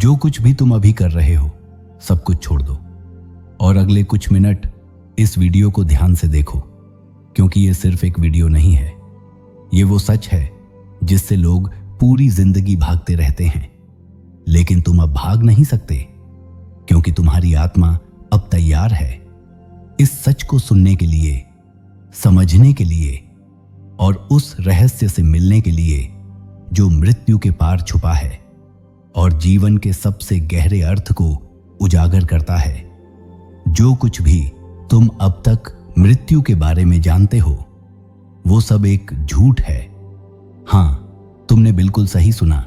जो कुछ भी तुम अभी कर रहे हो सब कुछ छोड़ दो और अगले कुछ मिनट इस वीडियो को ध्यान से देखो, क्योंकि ये सिर्फ एक वीडियो नहीं है। ये वो सच है जिससे लोग पूरी जिंदगी भागते रहते हैं, लेकिन तुम अब भाग नहीं सकते, क्योंकि तुम्हारी आत्मा अब तैयार है इस सच को सुनने के लिए, समझने के लिए और उस रहस्य से मिलने के लिए जो मृत्यु के पार छुपा है और जीवन के सबसे गहरे अर्थ को उजागर करता है। जो कुछ भी तुम अब तक मृत्यु के बारे में जानते हो वो सब एक झूठ है। हां, तुमने बिल्कुल सही सुना,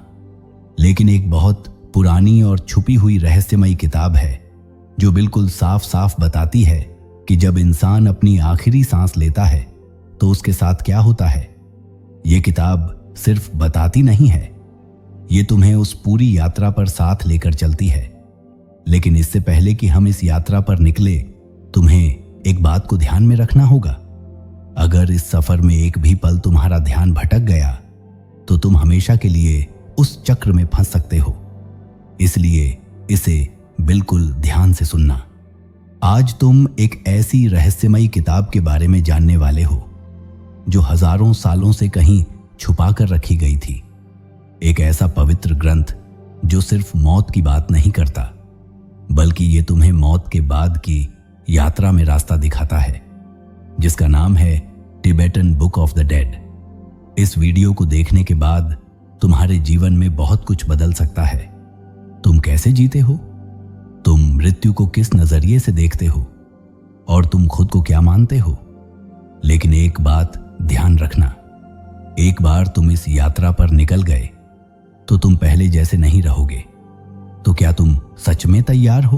लेकिन एक बहुत पुरानी और छुपी हुई रहस्यमयी किताब है जो बिल्कुल साफ साफ बताती है कि जब इंसान अपनी आखिरी सांस लेता है तो उसके साथ क्या होता है। यह किताब सिर्फ बताती नहीं है, ये तुम्हें उस पूरी यात्रा पर साथ लेकर चलती है। लेकिन इससे पहले कि हम इस यात्रा पर निकले, तुम्हें एक बात को ध्यान में रखना होगा। अगर इस सफर में एक भी पल तुम्हारा ध्यान भटक गया तो तुम हमेशा के लिए उस चक्र में फंस सकते हो। इसलिए इसे बिल्कुल ध्यान से सुनना। आज तुम एक ऐसी रहस्यमयी किताब के बारे में जानने वाले हो जो हजारों सालों से कहीं छुपा कर रखी गई थी। एक ऐसा पवित्र ग्रंथ जो सिर्फ मौत की बात नहीं करता, बल्कि ये तुम्हें मौत के बाद की यात्रा में रास्ता दिखाता है, जिसका नाम है Tibetan book of the dead. इस वीडियो को देखने के बाद तुम्हारे जीवन में बहुत कुछ बदल सकता है। तुम कैसे जीते हो, तुम मृत्यु को किस नजरिए से देखते हो और तुम खुद को क्या मानते हो। लेकिन एक बात ध्यान रखना, एक बार तुम इस यात्रा पर निकल गए तो तुम पहले जैसे नहीं रहोगे। तो क्या तुम सच में तैयार हो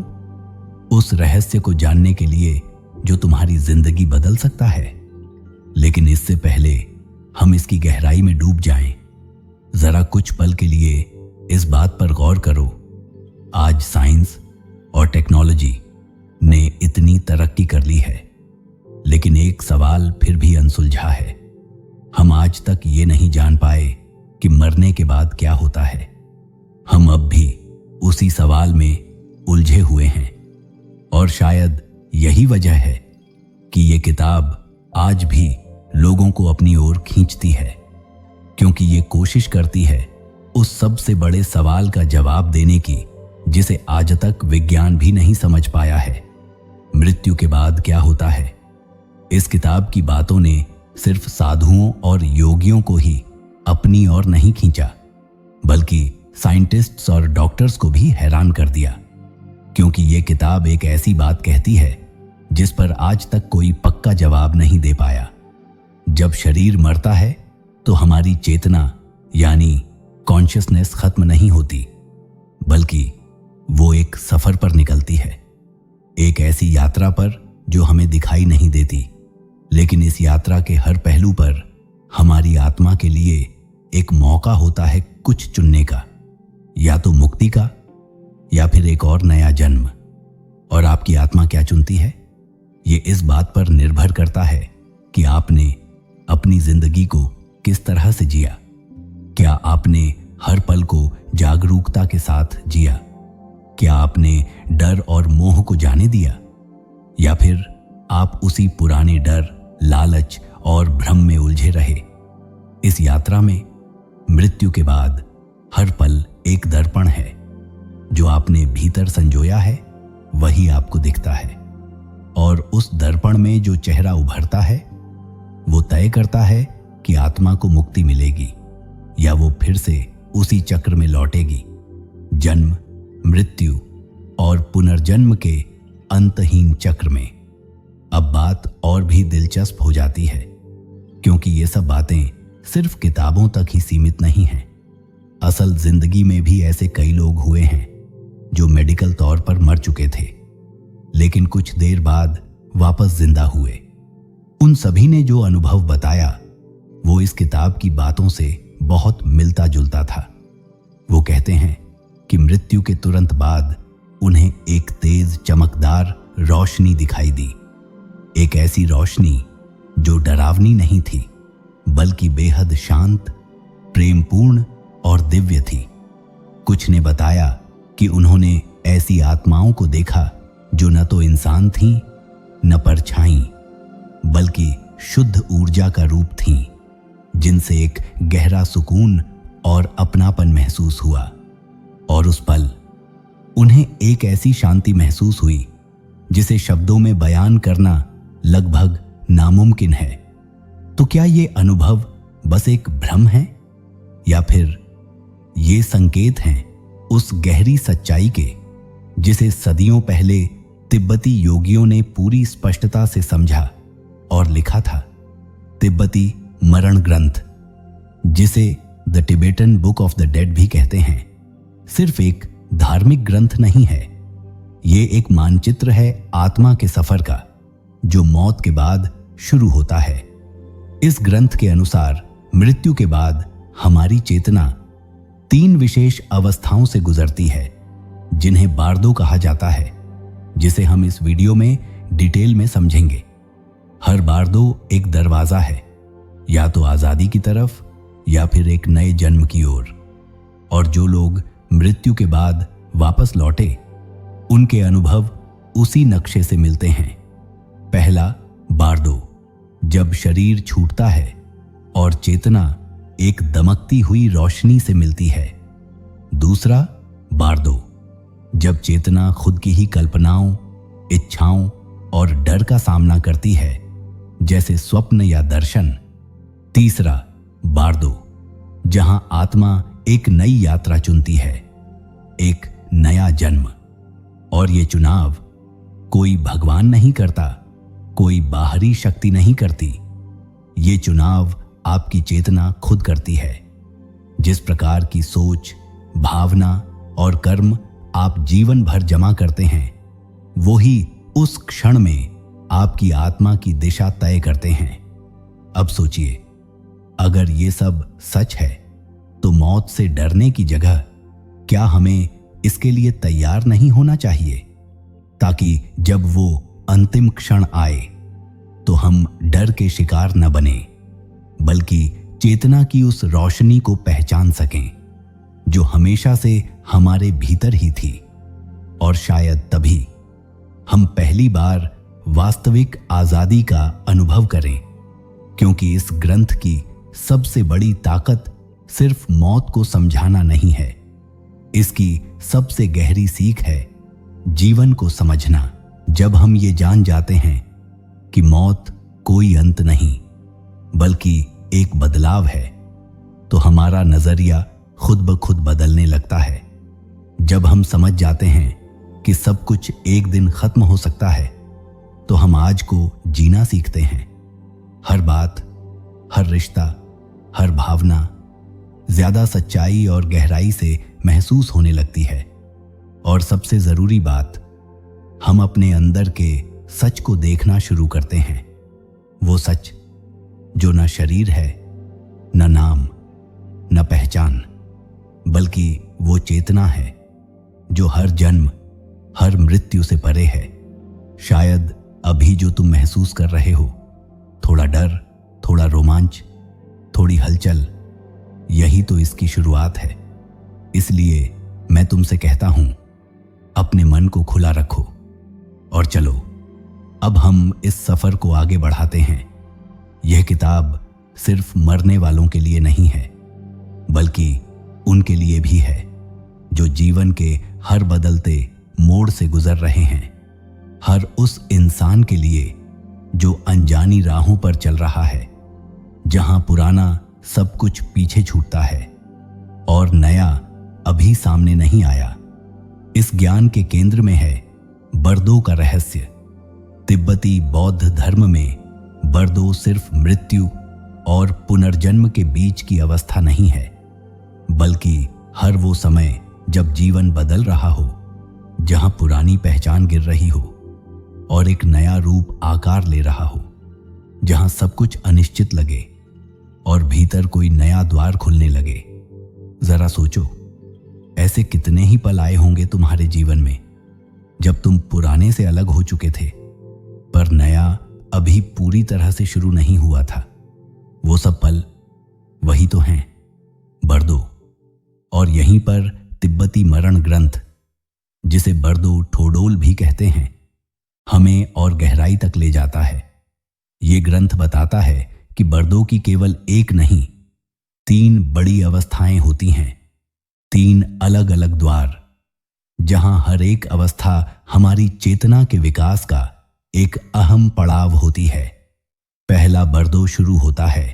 उस रहस्य को जानने के लिए जो तुम्हारी जिंदगी बदल सकता है। लेकिन इससे पहले हम इसकी गहराई में डूब जाएं, जरा कुछ पल के लिए इस बात पर गौर करो। आज साइंस और टेक्नोलॉजी ने इतनी तरक्की कर ली है, लेकिन एक सवाल फिर भी अनसुलझा है। हम आज तक ये नहीं जान पाए कि मरने के बाद क्या होता है। हम अब भी उसी सवाल में उलझे हुए हैं और शायद यही वजह है कि ये किताब आज भी लोगों को अपनी ओर खींचती है, क्योंकि ये कोशिश करती है उस सबसे बड़े सवाल का जवाब देने की जिसे आज तक विज्ञान भी नहीं समझ पाया है। मृत्यु के बाद क्या होता है। इस किताब की बातों ने सिर्फ साधुओं और योगियों को ही अपनी ओर नहीं खींचा, बल्कि साइंटिस्ट्स और डॉक्टर्स को भी हैरान कर दिया, क्योंकि ये किताब एक ऐसी बात कहती है जिस पर आज तक कोई पक्का जवाब नहीं दे पाया। जब शरीर मरता है तो हमारी चेतना यानी कॉन्शियसनेस खत्म नहीं होती, बल्कि वो एक सफर पर निकलती है, एक ऐसी यात्रा पर जो हमें दिखाई नहीं देती। लेकिन इस यात्रा के हर पहलू पर हमारी आत्मा के लिए एक मौका होता है कुछ चुनने का, या तो मुक्ति का या फिर एक और नया जन्म। और आपकी आत्मा क्या चुनती है, ये इस बात पर निर्भर करता है कि आपने अपनी जिंदगी को किस तरह से जिया। क्या आपने हर पल को जागरूकता के साथ जिया? क्या आपने डर और मोह को जाने दिया, या फिर आप उसी पुराने डर, लालच और भ्रम में उलझे रहे? इस यात्रा में मृत्यु के बाद हर पल एक दर्पण है। जो आपने भीतर संजोया है वही आपको दिखता है, और उस दर्पण में जो चेहरा उभरता है वो तय करता है कि आत्मा को मुक्ति मिलेगी या वो फिर से उसी चक्र में लौटेगी, जन्म, मृत्यु और पुनर्जन्म के अंतहीन चक्र में। अब बात और भी दिलचस्प हो जाती है, क्योंकि ये सब बातें सिर्फ किताबों तक ही सीमित नहीं हैं। असल जिंदगी में भी ऐसे कई लोग हुए हैं जो मेडिकल तौर पर मर चुके थे, लेकिन कुछ देर बाद वापस जिंदा हुए। उन सभी ने जो अनुभव बताया वो इस किताब की बातों से बहुत मिलता जुलता था। वो कहते हैं कि मृत्यु के तुरंत बाद उन्हें एक तेज चमकदार रोशनी दिखाई दी, एक ऐसी रोशनी जो डरावनी नहीं थी बल्कि बेहद शांत, प्रेमपूर्ण और दिव्य थी। कुछ ने बताया कि उन्होंने ऐसी आत्माओं को देखा जो न तो इंसान थीं, न परछाई, बल्कि शुद्ध ऊर्जा का रूप थीं, जिनसे एक गहरा सुकून और अपनापन महसूस हुआ। और उस पल उन्हें एक ऐसी शांति महसूस हुई जिसे शब्दों में बयान करना लगभग नामुमकिन है। तो क्या ये अनुभव बस एक भ्रम है, या फिर ये संकेत हैं उस गहरी सच्चाई के जिसे सदियों पहले तिब्बती योगियों ने पूरी स्पष्टता से समझा और लिखा था? तिब्बती मरण ग्रंथ, जिसे the Tibetan book of the dead भी कहते हैं, सिर्फ एक धार्मिक ग्रंथ नहीं है। ये एक मानचित्र है आत्मा के सफर का, जो मौत के बाद शुरू होता है। इस ग्रंथ के अनुसार मृत्यु के बाद हमारी चेतना 3 विशेष अवस्थाओं से गुजरती है, जिन्हें बार्दो कहा जाता है, जिसे हम इस वीडियो में डिटेल में समझेंगे। हर बार्दो एक दरवाजा है, या तो आजादी की तरफ या फिर एक नए जन्म की ओर। और जो लोग मृत्यु के बाद वापस लौटे, उनके अनुभव उसी नक्शे से मिलते हैं। पहला बार्दो, जब शरीर छूटता है और चेतना एक दमकती हुई रोशनी से मिलती है। दूसरा बार्दो, जब चेतना खुद की ही कल्पनाओं, इच्छाओं और डर का सामना करती है, जैसे स्वप्न या दर्शन। तीसरा बार्दो, जहां आत्मा एक नई यात्रा चुनती है, एक नया जन्म। और ये चुनाव कोई भगवान नहीं करता, कोई बाहरी शक्ति नहीं करती। ये चुनाव आपकी चेतना खुद करती है। जिस प्रकार की सोच, भावना और कर्म आप जीवन भर जमा करते हैं, वो ही उस क्षण में आपकी आत्मा की दिशा तय करते हैं। अब सोचिए, अगर ये सब सच है तो मौत से डरने की जगह क्या हमें इसके लिए तैयार नहीं होना चाहिए, ताकि जब वो अंतिम क्षण आए तो हम डर के शिकार न बने, बल्कि चेतना की उस रोशनी को पहचान सकें जो हमेशा से हमारे भीतर ही थी। और शायद तभी हम पहली बार वास्तविक आजादी का अनुभव करें, क्योंकि इस ग्रंथ की सबसे बड़ी ताकत सिर्फ मौत को समझाना नहीं है। इसकी सबसे गहरी सीख है जीवन को समझना। जब हम ये जान जाते हैं कि मौत कोई अंत नहीं, बल्कि एक बदलाव है, तो हमारा नजरिया खुद ब खुद बदलने लगता है। जब हम समझ जाते हैं कि सब कुछ एक दिन खत्म हो सकता है, तो हम आज को जीना सीखते हैं। हर बात, हर रिश्ता, हर भावना ज्यादा सच्चाई और गहराई से महसूस होने लगती है। और सबसे जरूरी बात, हम अपने अंदर के सच को देखना शुरू करते हैं। वो सच जो न शरीर है, न नाम, न पहचान, बल्कि वो चेतना है जो हर जन्म, हर मृत्यु से परे है। शायद अभी जो तुम महसूस कर रहे हो, थोड़ा डर, थोड़ा रोमांच, थोड़ी हलचल, यही तो इसकी शुरुआत है। इसलिए मैं तुमसे कहता हूं, अपने मन को खुला रखो और चलो अब हम इस सफर को आगे बढ़ाते हैं। यह किताब सिर्फ मरने वालों के लिए नहीं है, बल्कि उनके लिए भी है जो जीवन के हर बदलते मोड़ से गुजर रहे हैं। हर उस इंसान के लिए जो अनजानी राहों पर चल रहा है, जहां पुराना सब कुछ पीछे छूटता है और नया अभी सामने नहीं आया। इस ज्ञान के केंद्र में है बर्दो का रहस्य। तिब्बती बौद्ध धर्म में बर्दो सिर्फ मृत्यु और पुनर्जन्म के बीच की अवस्था नहीं है, बल्कि हर वो समय जब जीवन बदल रहा हो, जहां पुरानी पहचान गिर रही हो और एक नया रूप आकार ले रहा हो, जहां सब कुछ अनिश्चित लगे और भीतर कोई नया द्वार खुलने लगे। जरा सोचो, ऐसे कितने ही पल आए होंगे तुम्हारे जीवन में जब तुम पुराने से अलग हो चुके थे, पर नया अभी पूरी तरह से शुरू नहीं हुआ था। वो सब पल वही तो हैं, बर्दो। और यहीं पर तिब्बती मरण ग्रंथ जिसे बर्दो ठोडोल भी कहते हैं, हमें और गहराई तक ले जाता है। ये ग्रंथ बताता है कि बर्दो की केवल एक नहीं, 3 बड़ी अवस्थाएं होती हैं, 3 अलग अलग द्वार, जहां हर एक अवस्था हमारी चेतना के विकास का एक अहम पड़ाव होती है। पहला बर्दो शुरू होता है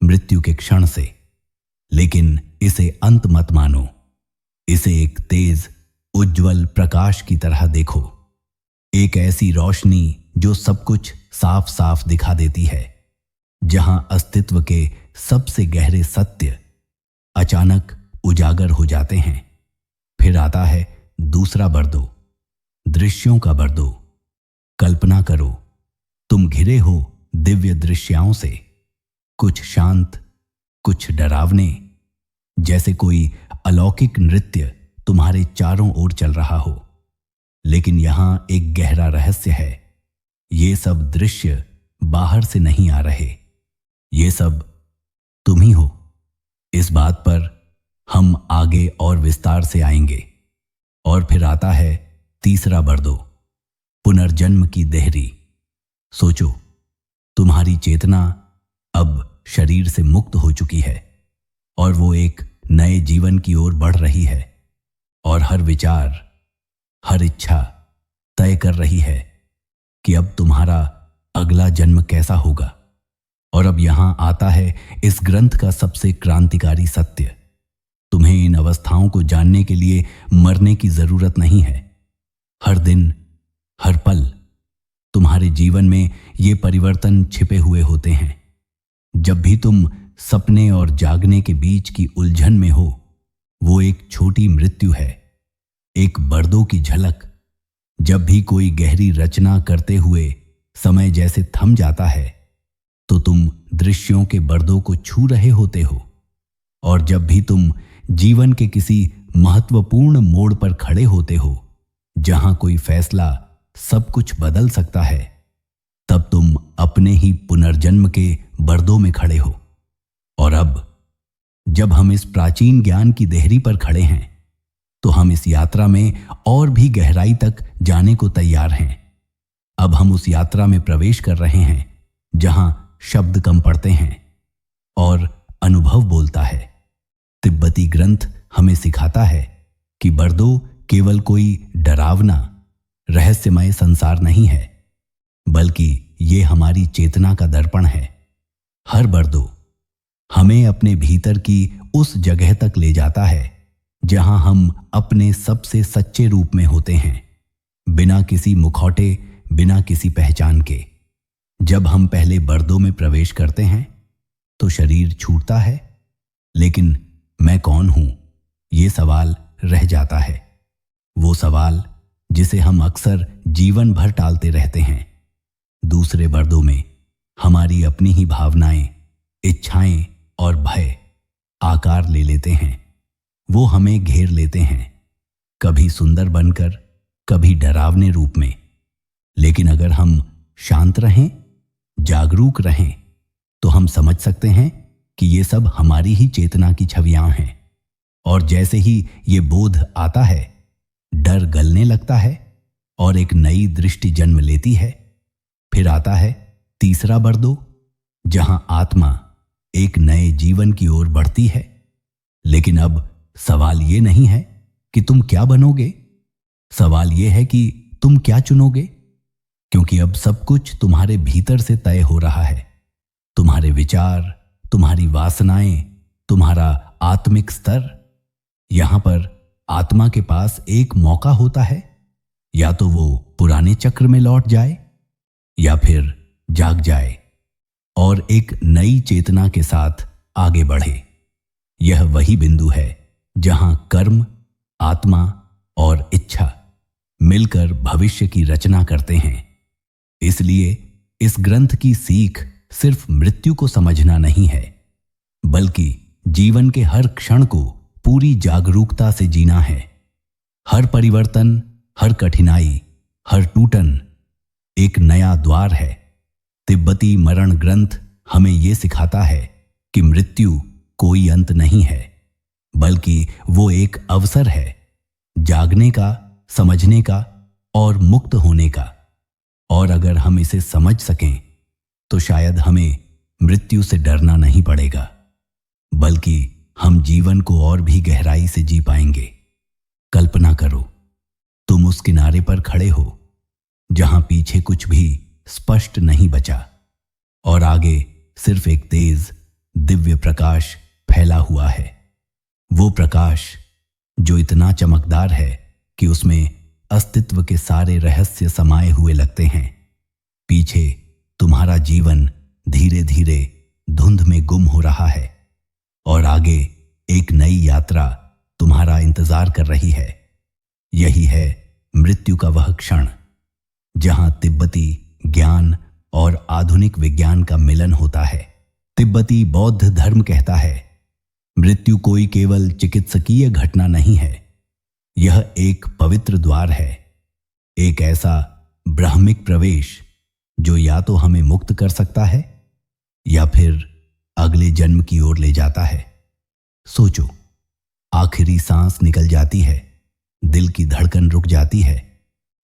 मृत्यु के क्षण से, लेकिन इसे अंत मत मानो। इसे एक तेज उज्जवल प्रकाश की तरह देखो, एक ऐसी रोशनी जो सब कुछ साफ साफ दिखा देती है, जहां अस्तित्व के सबसे गहरे सत्य अचानक उजागर हो जाते हैं। फिर आता है दूसरा बर्दो, दृश्यों का बर्दो। कल्पना करो, तुम घिरे हो दिव्य दृश्यों से, कुछ शांत, कुछ डरावने, जैसे कोई अलौकिक नृत्य तुम्हारे चारों ओर चल रहा हो। लेकिन यहां एक गहरा रहस्य है। ये सब दृश्य बाहर से नहीं आ रहे, ये सब तुम ही हो। इस बात पर हम आगे और विस्तार से आएंगे। और फिर आता है तीसरा बर्दो, पुनर्जन्म की देहरी। सोचो, तुम्हारी चेतना अब शरीर से मुक्त हो चुकी है और वो एक नए जीवन की ओर बढ़ रही है, और हर विचार, हर इच्छा तय कर रही है कि अब तुम्हारा अगला जन्म कैसा होगा। और अब यहां आता है इस ग्रंथ का सबसे क्रांतिकारी सत्य। तुम्हें इन अवस्थाओं को जानने के लिए मरने की जरूरत नहीं है। हर दिन, हर पल तुम्हारे जीवन में ये परिवर्तन छिपे हुए होते हैं। जब भी तुम सपने और जागने के बीच की उलझन में हो, वो एक छोटी मृत्यु है, एक बर्दो की झलक। जब भी कोई गहरी रचना करते हुए समय जैसे थम जाता है, तो तुम दृश्यों के बर्दों को छू रहे होते हो। और जब भी तुम जीवन के किसी महत्वपूर्ण मोड़ पर खड़े होते हो, जहां कोई फैसला सब कुछ बदल सकता है, तब तुम अपने ही पुनर्जन्म के बर्दों में खड़े हो। और अब जब हम इस प्राचीन ज्ञान की देहरी पर खड़े हैं, तो हम इस यात्रा में और भी गहराई तक जाने को तैयार हैं। अब हम उस यात्रा में प्रवेश कर रहे हैं जहां शब्द कम पड़ते हैं और अनुभव बोलता है। तिब्बती ग्रंथ हमें सिखाता है कि बर्दो केवल कोई डरावना, रहस्यमय संसार नहीं है, बल्कि ये हमारी चेतना का दर्पण है। हर बर्दो हमें अपने भीतर की उस जगह तक ले जाता है जहां हम अपने सबसे सच्चे रूप में होते हैं, बिना किसी मुखौटे, बिना किसी पहचान के। जब हम पहले बर्दों में प्रवेश करते हैं तो शरीर छूटता है, लेकिन मैं कौन हूं, ये सवाल रह जाता है। वो सवाल जिसे हम अक्सर जीवन भर टालते रहते हैं। दूसरे बर्दों में हमारी अपनी ही भावनाएं, इच्छाएं और भय आकार ले लेते हैं। वो हमें घेर लेते हैं, कभी सुंदर बनकर, कभी डरावने रूप में। लेकिन अगर हम शांत रहें, जागरूक रहें, तो हम समझ सकते हैं कि ये सब हमारी ही चेतना की छवियां हैं। और जैसे ही ये बोध आता है, डर गलने लगता है और एक नई दृष्टि जन्म लेती है। फिर आता है तीसरा बर्दो, जहां आत्मा एक नए जीवन की ओर बढ़ती है। लेकिन अब सवाल ये नहीं है कि तुम क्या बनोगे, सवाल ये है कि तुम क्या चुनोगे। क्योंकि अब सब कुछ तुम्हारे भीतर से तय हो रहा है। तुम्हारे विचार, तुम्हारी वासनाएं, तुम्हारा आत्मिक स्तर। यहां पर आत्मा के पास एक मौका होता है, या तो वो पुराने चक्र में लौट जाए या फिर जाग जाए और एक नई चेतना के साथ आगे बढ़े। यह वही बिंदु है जहां कर्म, आत्मा और इच्छा मिलकर भविष्य की रचना करते हैं। इसलिए इस ग्रंथ की सीख सिर्फ मृत्यु को समझना नहीं है, बल्कि जीवन के हर क्षण को पूरी जागरूकता से जीना है। हर परिवर्तन, हर कठिनाई, हर टूटन एक नया द्वार है। तिब्बती मरण ग्रंथ हमें यह सिखाता है कि मृत्यु कोई अंत नहीं है, बल्कि वो एक अवसर है जागने का, समझने का और मुक्त होने का। और अगर हम इसे समझ सकें तो शायद हमें मृत्यु से डरना नहीं पड़ेगा, बल्कि हम जीवन को और भी गहराई से जी पाएंगे। कल्पना करो, तुम उस किनारे पर खड़े हो जहां पीछे कुछ भी स्पष्ट नहीं बचा और आगे सिर्फ एक तेज दिव्य प्रकाश फैला हुआ है। वो प्रकाश जो इतना चमकदार है कि उसमें अस्तित्व के सारे रहस्य समाये हुए लगते हैं। पीछे तुम्हारा जीवन धीरे धीरे धुंध में गुम हो रहा है और आगे एक नई यात्रा तुम्हारा इंतजार कर रही है। यही है मृत्यु का वह क्षण जहां तिब्बती ज्ञान और आधुनिक विज्ञान का मिलन होता है। तिब्बती बौद्ध धर्म कहता है, मृत्यु कोई केवल चिकित्सकीय घटना नहीं है, यह एक पवित्र द्वार है, एक ऐसा ब्राह्मिक प्रवेश जो या तो हमें मुक्त कर सकता है या फिर अगले जन्म की ओर ले जाता है। सोचो, आखिरी सांस निकल जाती है, दिल की धड़कन रुक जाती है,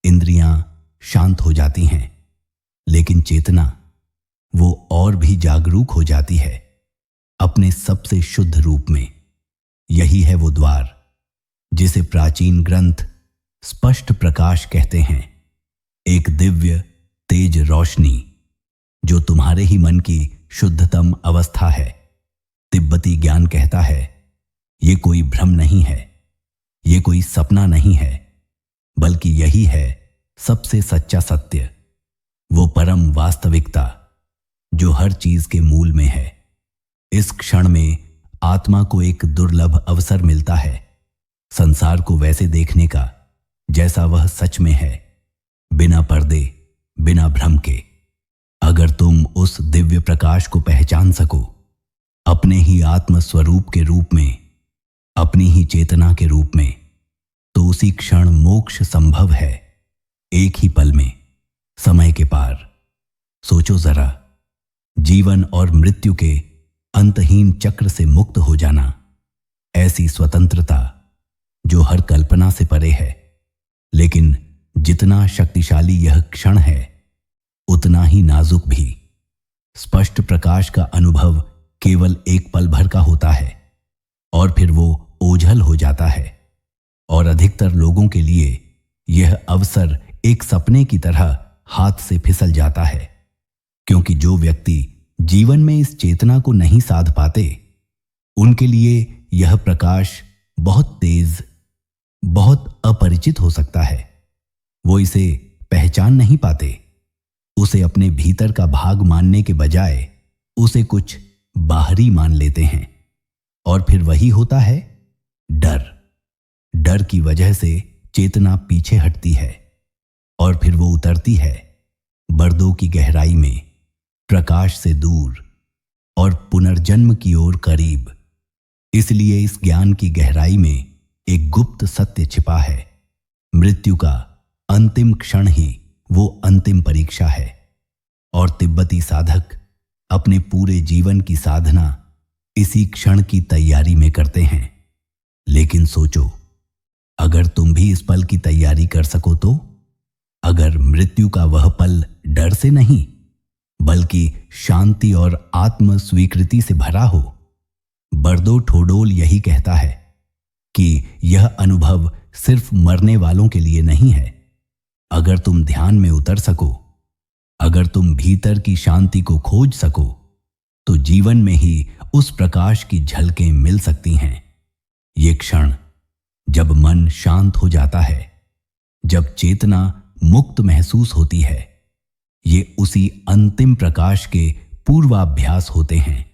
इंद्रियां शांत हो जाती हैं, लेकिन चेतना वो और भी जागरूक हो जाती है अपने सबसे शुद्ध रूप में। यही है वो द्वार जिसे प्राचीन ग्रंथ स्पष्ट प्रकाश कहते हैं, एक दिव्य तेज रोशनी जो तुम्हारे ही मन की शुद्धतम अवस्था है। तिब्बती ज्ञान कहता है, ये कोई भ्रम नहीं है, ये कोई सपना नहीं है, बल्कि यही है सबसे सच्चा सत्य, वो परम वास्तविकता जो हर चीज के मूल में है। इस क्षण में आत्मा को एक दुर्लभ अवसर मिलता है संसार को वैसे देखने का जैसा वह सच में है, बिना पर्दे, बिना भ्रम के। अगर तुम उस दिव्य प्रकाश को पहचान सको, अपने ही आत्म स्वरूप के रूप में, अपनी ही चेतना के रूप में, तो उसी क्षण मोक्ष संभव है, एक ही पल में, समय के पार। सोचो जरा, जीवन और मृत्यु के अंतहीन चक्र से मुक्त हो जाना, ऐसी स्वतंत्रता जो हर कल्पना से परे है। लेकिन जितना शक्तिशाली यह क्षण है, उतना ही नाजुक भी। स्पष्ट प्रकाश का अनुभव केवल एक पल भर का होता है और फिर वो ओझल हो जाता है। और अधिकतर लोगों के लिए यह अवसर एक सपने की तरह हाथ से फिसल जाता है, क्योंकि जो व्यक्ति जीवन में इस चेतना को नहीं साध पाते, उनके लिए यह प्रकाश बहुत तेज, बहुत अपरिचित हो सकता है। वो इसे पहचान नहीं पाते, उसे अपने भीतर का भाग मानने के बजाय उसे कुछ बाहरी मान लेते हैं। और फिर वही होता है डर। डर की वजह से चेतना पीछे हटती है और फिर वो उतरती है पर्दों की गहराई में, प्रकाश से दूर और पुनर्जन्म की ओर करीब। इसलिए इस ज्ञान की गहराई में एक गुप्त सत्य छिपा है। मृत्यु का अंतिम क्षण ही वो अंतिम परीक्षा है और तिब्बती साधक अपने पूरे जीवन की साधना इसी क्षण की तैयारी में करते हैं। लेकिन सोचो, अगर तुम भी इस पल की तैयारी कर सको तो, अगर मृत्यु का वह पल डर से नहीं बल्कि शांति और आत्म स्वीकृति से भरा हो। बर्दो ठोडोल यही कहता है कि यह अनुभव सिर्फ मरने वालों के लिए नहीं है। अगर तुम ध्यान में उतर सको, अगर तुम भीतर की शांति को खोज सको, तो जीवन में ही उस प्रकाश की झलकें मिल सकती हैं। ये क्षण जब मन शांत हो जाता है, जब चेतना मुक्त महसूस होती है, ये उसी अंतिम प्रकाश के पूर्वाभ्यास होते हैं।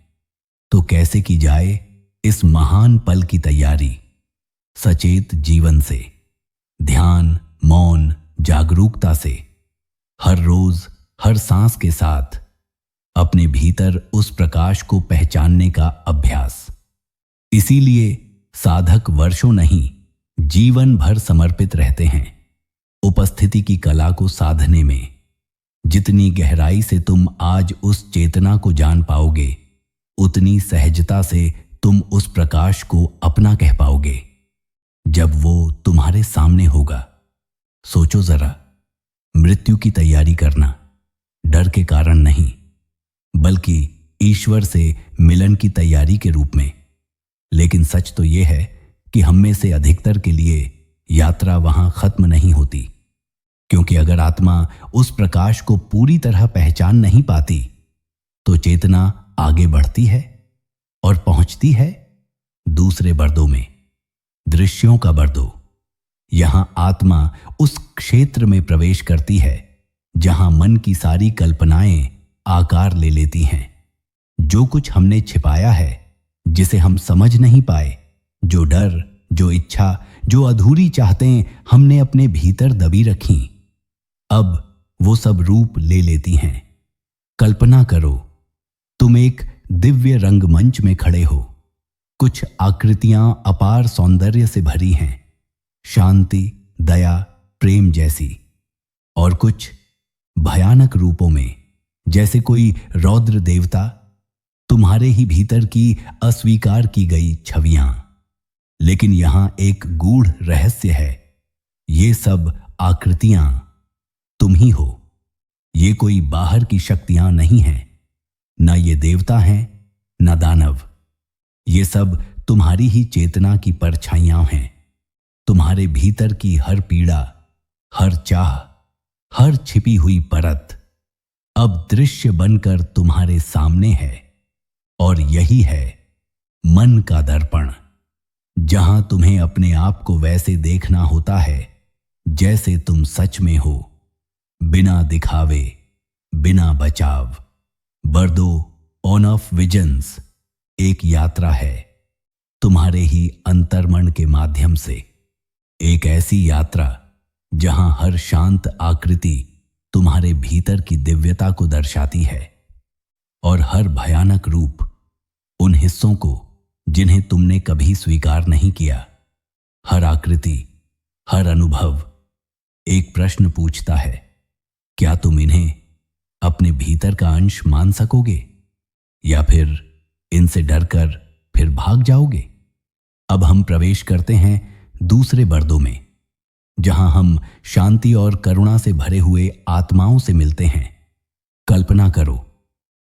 तो कैसे की जाए इस महान पल की तैयारी? सचेत जीवन से, ध्यान, मौन, जागरूकता से, हर रोज, हर सांस के साथ अपने भीतर उस प्रकाश को पहचानने का अभ्यास। इसीलिए साधक वर्षों नहीं, जीवन भर समर्पित रहते हैं उपस्थिति की कला को साधने में। जितनी गहराई से तुम आज उस चेतना को जान पाओगे, उतनी सहजता से तुम उस प्रकाश को अपना कह पाओगे। जब वो तुम्हारे सामने होगा, सोचो जरा, मृत्यु की तैयारी करना डर के कारण नहीं, बल्कि ईश्वर से मिलन की तैयारी के रूप में। लेकिन सच तो यह है कि हम में से अधिकतर के लिए यात्रा वहां खत्म नहीं होती, क्योंकि अगर आत्मा उस प्रकाश को पूरी तरह पहचान नहीं पाती तो चेतना आगे बढ़ती है और पहुंचती है दूसरे पर्दों में, दृश्यों का पर्दों। यहां आत्मा उस क्षेत्र में प्रवेश करती है जहां मन की सारी कल्पनाएं आकार ले लेती हैं। जो कुछ हमने छिपाया है, जिसे हम समझ नहीं पाए, जो डर, जो इच्छा, जो अधूरी चाहतें हमने अपने भीतर दबी रखीं, अब वो सब रूप ले लेती हैं। कल्पना करो, तुम एक दिव्य रंगमंच में खड़े हो। कुछ आकृतियां अपार सौंदर्य से भरी हैं, शांति, दया, प्रेम जैसी, और कुछ भयानक रूपों में, जैसे कोई रौद्र देवता, तुम्हारे ही भीतर की अस्वीकार की गई छवियां। लेकिन यहां एक गूढ़ रहस्य है। ये सब आकृतियां तुम ही हो। ये कोई बाहर की शक्तियां नहीं हैं, न ये देवता हैं, न दानव। ये सब तुम्हारी ही चेतना की परछाइयां हैं। तुम्हारे भीतर की हर पीड़ा, हर चाह, हर छिपी हुई परत अब दृश्य बनकर तुम्हारे सामने है। और यही है मन का दर्पण, जहां तुम्हें अपने आप को वैसे देखना होता है जैसे तुम सच में हो, बिना दिखावे, बिना बचाव। बर्दो ऑन ऑफ विजन्स एक यात्रा है तुम्हारे ही अंतर्मन के माध्यम से। एक ऐसी यात्रा जहां हर शांत आकृति तुम्हारे भीतर की दिव्यता को दर्शाती है, और हर भयानक रूप उन हिस्सों को जिन्हें तुमने कभी स्वीकार नहीं किया। हर आकृति, हर अनुभव एक प्रश्न पूछता है, क्या तुम इन्हें अपने भीतर का अंश मान सकोगे, या फिर इनसे डरकर फिर भाग जाओगे? अब हम प्रवेश करते हैं दूसरे पर्दों में, जहां हम शांति और करुणा से भरे हुए आत्माओं से मिलते हैं। कल्पना करो,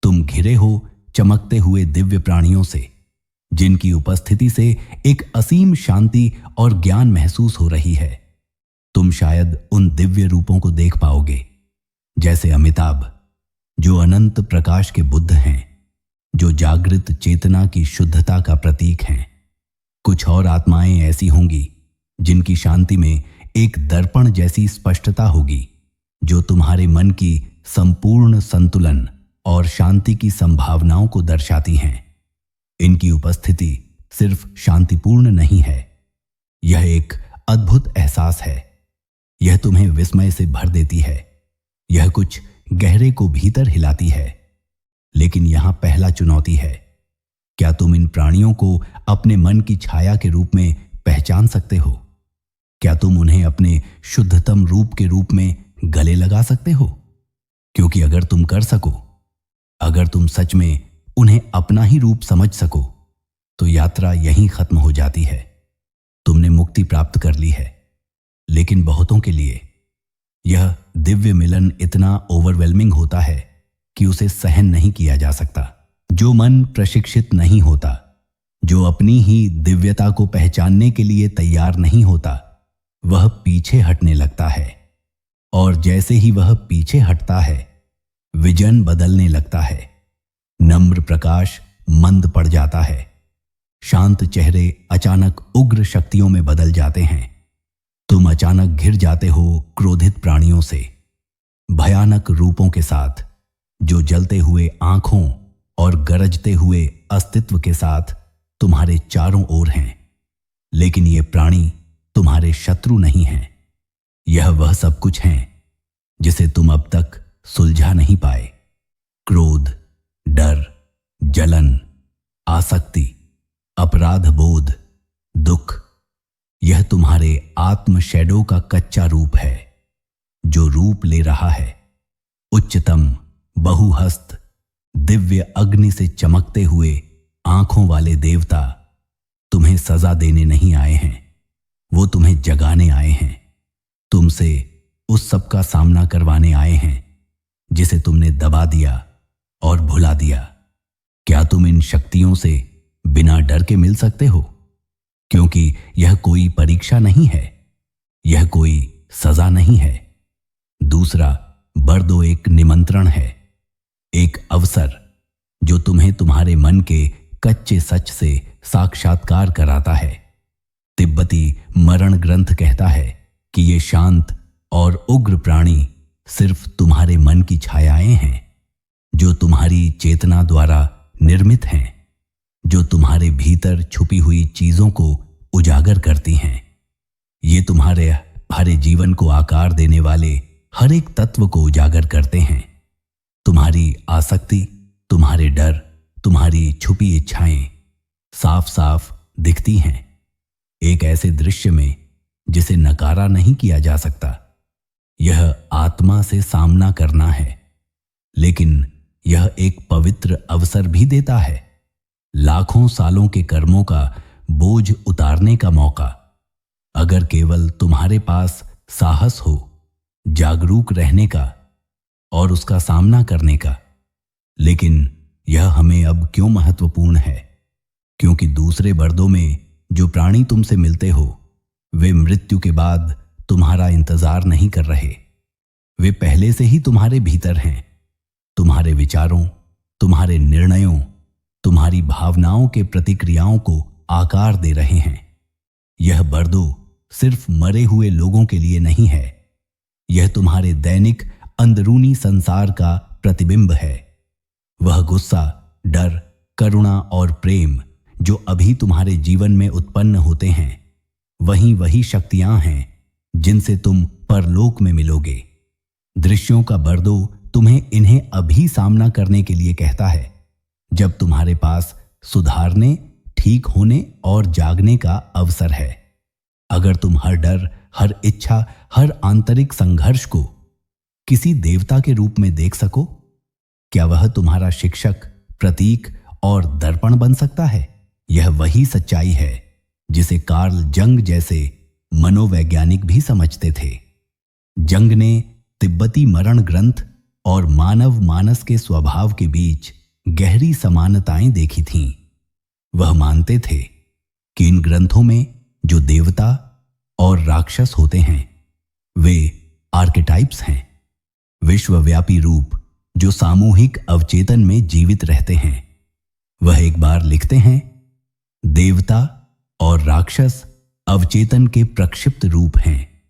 तुम घिरे हो चमकते हुए दिव्य प्राणियों से, जिनकी उपस्थिति से एक असीम शांति और ज्ञान महसूस हो रही है। तुम शायद उन दिव्य रूपों को देख पाओगे, जैसे अमिताभ, जो अनंत प्रकाश के बुद्ध हैं, जो जागृत चेतना की शुद्धता का प्रतीक हैं। कुछ और आत्माएं ऐसी होंगी जिनकी शांति में एक दर्पण जैसी स्पष्टता होगी, जो तुम्हारे मन की संपूर्ण संतुलन और शांति की संभावनाओं को दर्शाती हैं। इनकी उपस्थिति सिर्फ शांतिपूर्ण नहीं है, यह एक अद्भुत एहसास है। यह तुम्हें विस्मय से भर देती है, यह कुछ गहरे को भीतर हिलाती है। लेकिन यहां पहला चुनौती है, क्या तुम इन प्राणियों को अपने मन की छाया के रूप में पहचान सकते हो? क्या तुम उन्हें अपने शुद्धतम रूप के रूप में गले लगा सकते हो? क्योंकि अगर तुम कर सको, अगर तुम सच में उन्हें अपना ही रूप समझ सको, तो यात्रा यहीं खत्म हो जाती है। तुमने मुक्ति प्राप्त कर ली है। लेकिन बहुतों के लिए यह दिव्य मिलन इतना ओवरवेलमिंग होता है कि उसे सहन नहीं किया जा सकता। जो मन प्रशिक्षित नहीं होता, जो अपनी ही दिव्यता को पहचानने के लिए तैयार नहीं होता, वह पीछे हटने लगता है। और जैसे ही वह पीछे हटता है, विजन बदलने लगता है। नम्र प्रकाश मंद पड़ जाता है। शांत चेहरे अचानक उग्र शक्तियों में बदल जाते हैं। तुम अचानक घिर जाते हो क्रोधित प्राणियों से, भयानक रूपों के साथ, जो जलते हुए आंखों और गरजते हुए अस्तित्व के साथ तुम्हारे चारों ओर हैं। लेकिन ये प्राणी तुम्हारे शत्रु नहीं हैं। यह वह सब कुछ हैं जिसे तुम अब तक सुलझा नहीं पाए। क्रोध, डर, जलन, आसक्ति, अपराध बोध, दुख, यह तुम्हारे आत्म शैडो का कच्चा रूप है, जो रूप ले रहा है। उच्चतम, बहुहस्त, दिव्य अग्नि से चमकते हुए आंखों वाले देवता तुम्हें सजा देने नहीं आए हैं, वो तुम्हें जगाने आए हैं। तुमसे उस सब का सामना करवाने आए हैं जिसे तुमने दबा दिया और भुला दिया। क्या तुम इन शक्तियों से बिना डर के मिल सकते हो? क्योंकि यह कोई परीक्षा नहीं है, यह कोई सजा नहीं है। दूसरा, बरदो एक निमंत्रण है, एक अवसर जो तुम्हें तुम्हारे मन के कच्चे सच से साक्षात्कार कराता है। तिब्बती मरण ग्रंथ कहता है कि ये शांत और उग्र प्राणी सिर्फ तुम्हारे मन की छायाएं हैं, जो तुम्हारी चेतना द्वारा निर्मित हैं, जो तुम्हारे भीतर छुपी हुई चीजों को उजागर करती हैं। ये तुम्हारे जीवन को आकार देने वाले हर एक तत्व को उजागर करते हैं। तुम्हारी आसक्ति, तुम्हारे डर, तुम्हारी छुपी इच्छाएं साफ साफ दिखती हैं, एक ऐसे दृश्य में जिसे नकारा नहीं किया जा सकता। यह आत्मा से सामना करना है, लेकिन यह एक पवित्र अवसर भी देता है, लाखों सालों के कर्मों का बोझ उतारने का मौका। अगर केवल तुम्हारे पास साहस हो जागरूक रहने का और उसका सामना करने का। लेकिन यह हमें अब क्यों महत्वपूर्ण है? क्योंकि दूसरे बर्दों में जो प्राणी तुमसे मिलते हो, वे मृत्यु के बाद तुम्हारा इंतजार नहीं कर रहे। वे पहले से ही तुम्हारे भीतर हैं, तुम्हारे विचारों, तुम्हारे निर्णयों, तुम्हारी भावनाओं के प्रतिक्रियाओं को आकार दे रहे हैं। यह बर्दो सिर्फ मरे हुए लोगों के लिए नहीं है, यह तुम्हारे दैनिक अंदरूनी संसार का प्रतिबिंब है। वह गुस्सा, डर, करुणा और प्रेम जो अभी तुम्हारे जीवन में उत्पन्न होते हैं, वही शक्तियां हैं जिनसे तुम परलोक में मिलोगे। दृश्यों का बर्दो तुम्हें इन्हें अभी सामना करने के लिए कहता है, जब तुम्हारे पास सुधारने, ठीक होने और जागने का अवसर है। अगर तुम हर डर, हर इच्छा, हर आंतरिक संघर्ष को किसी देवता के रूप में देख सको, क्या वह तुम्हारा शिक्षक, प्रतीक और दर्पण बन सकता है? यह वही सच्चाई है जिसे कार्ल जंग जैसे मनोवैज्ञानिक भी समझते थे। जंग ने तिब्बती मरण ग्रंथ और मानव मानस के स्वभाव के बीच गहरी समानताएं देखी थीं। वह मानते थे कि इन ग्रंथों में जो देवता और राक्षस होते हैं, वे आर्केटाइप्स हैं, विश्वव्यापी रूप जो सामूहिक अवचेतन में जीवित रहते हैं। वह एक बार लिखते हैं, देवता और राक्षस अवचेतन के प्रक्षिप्त रूप हैं,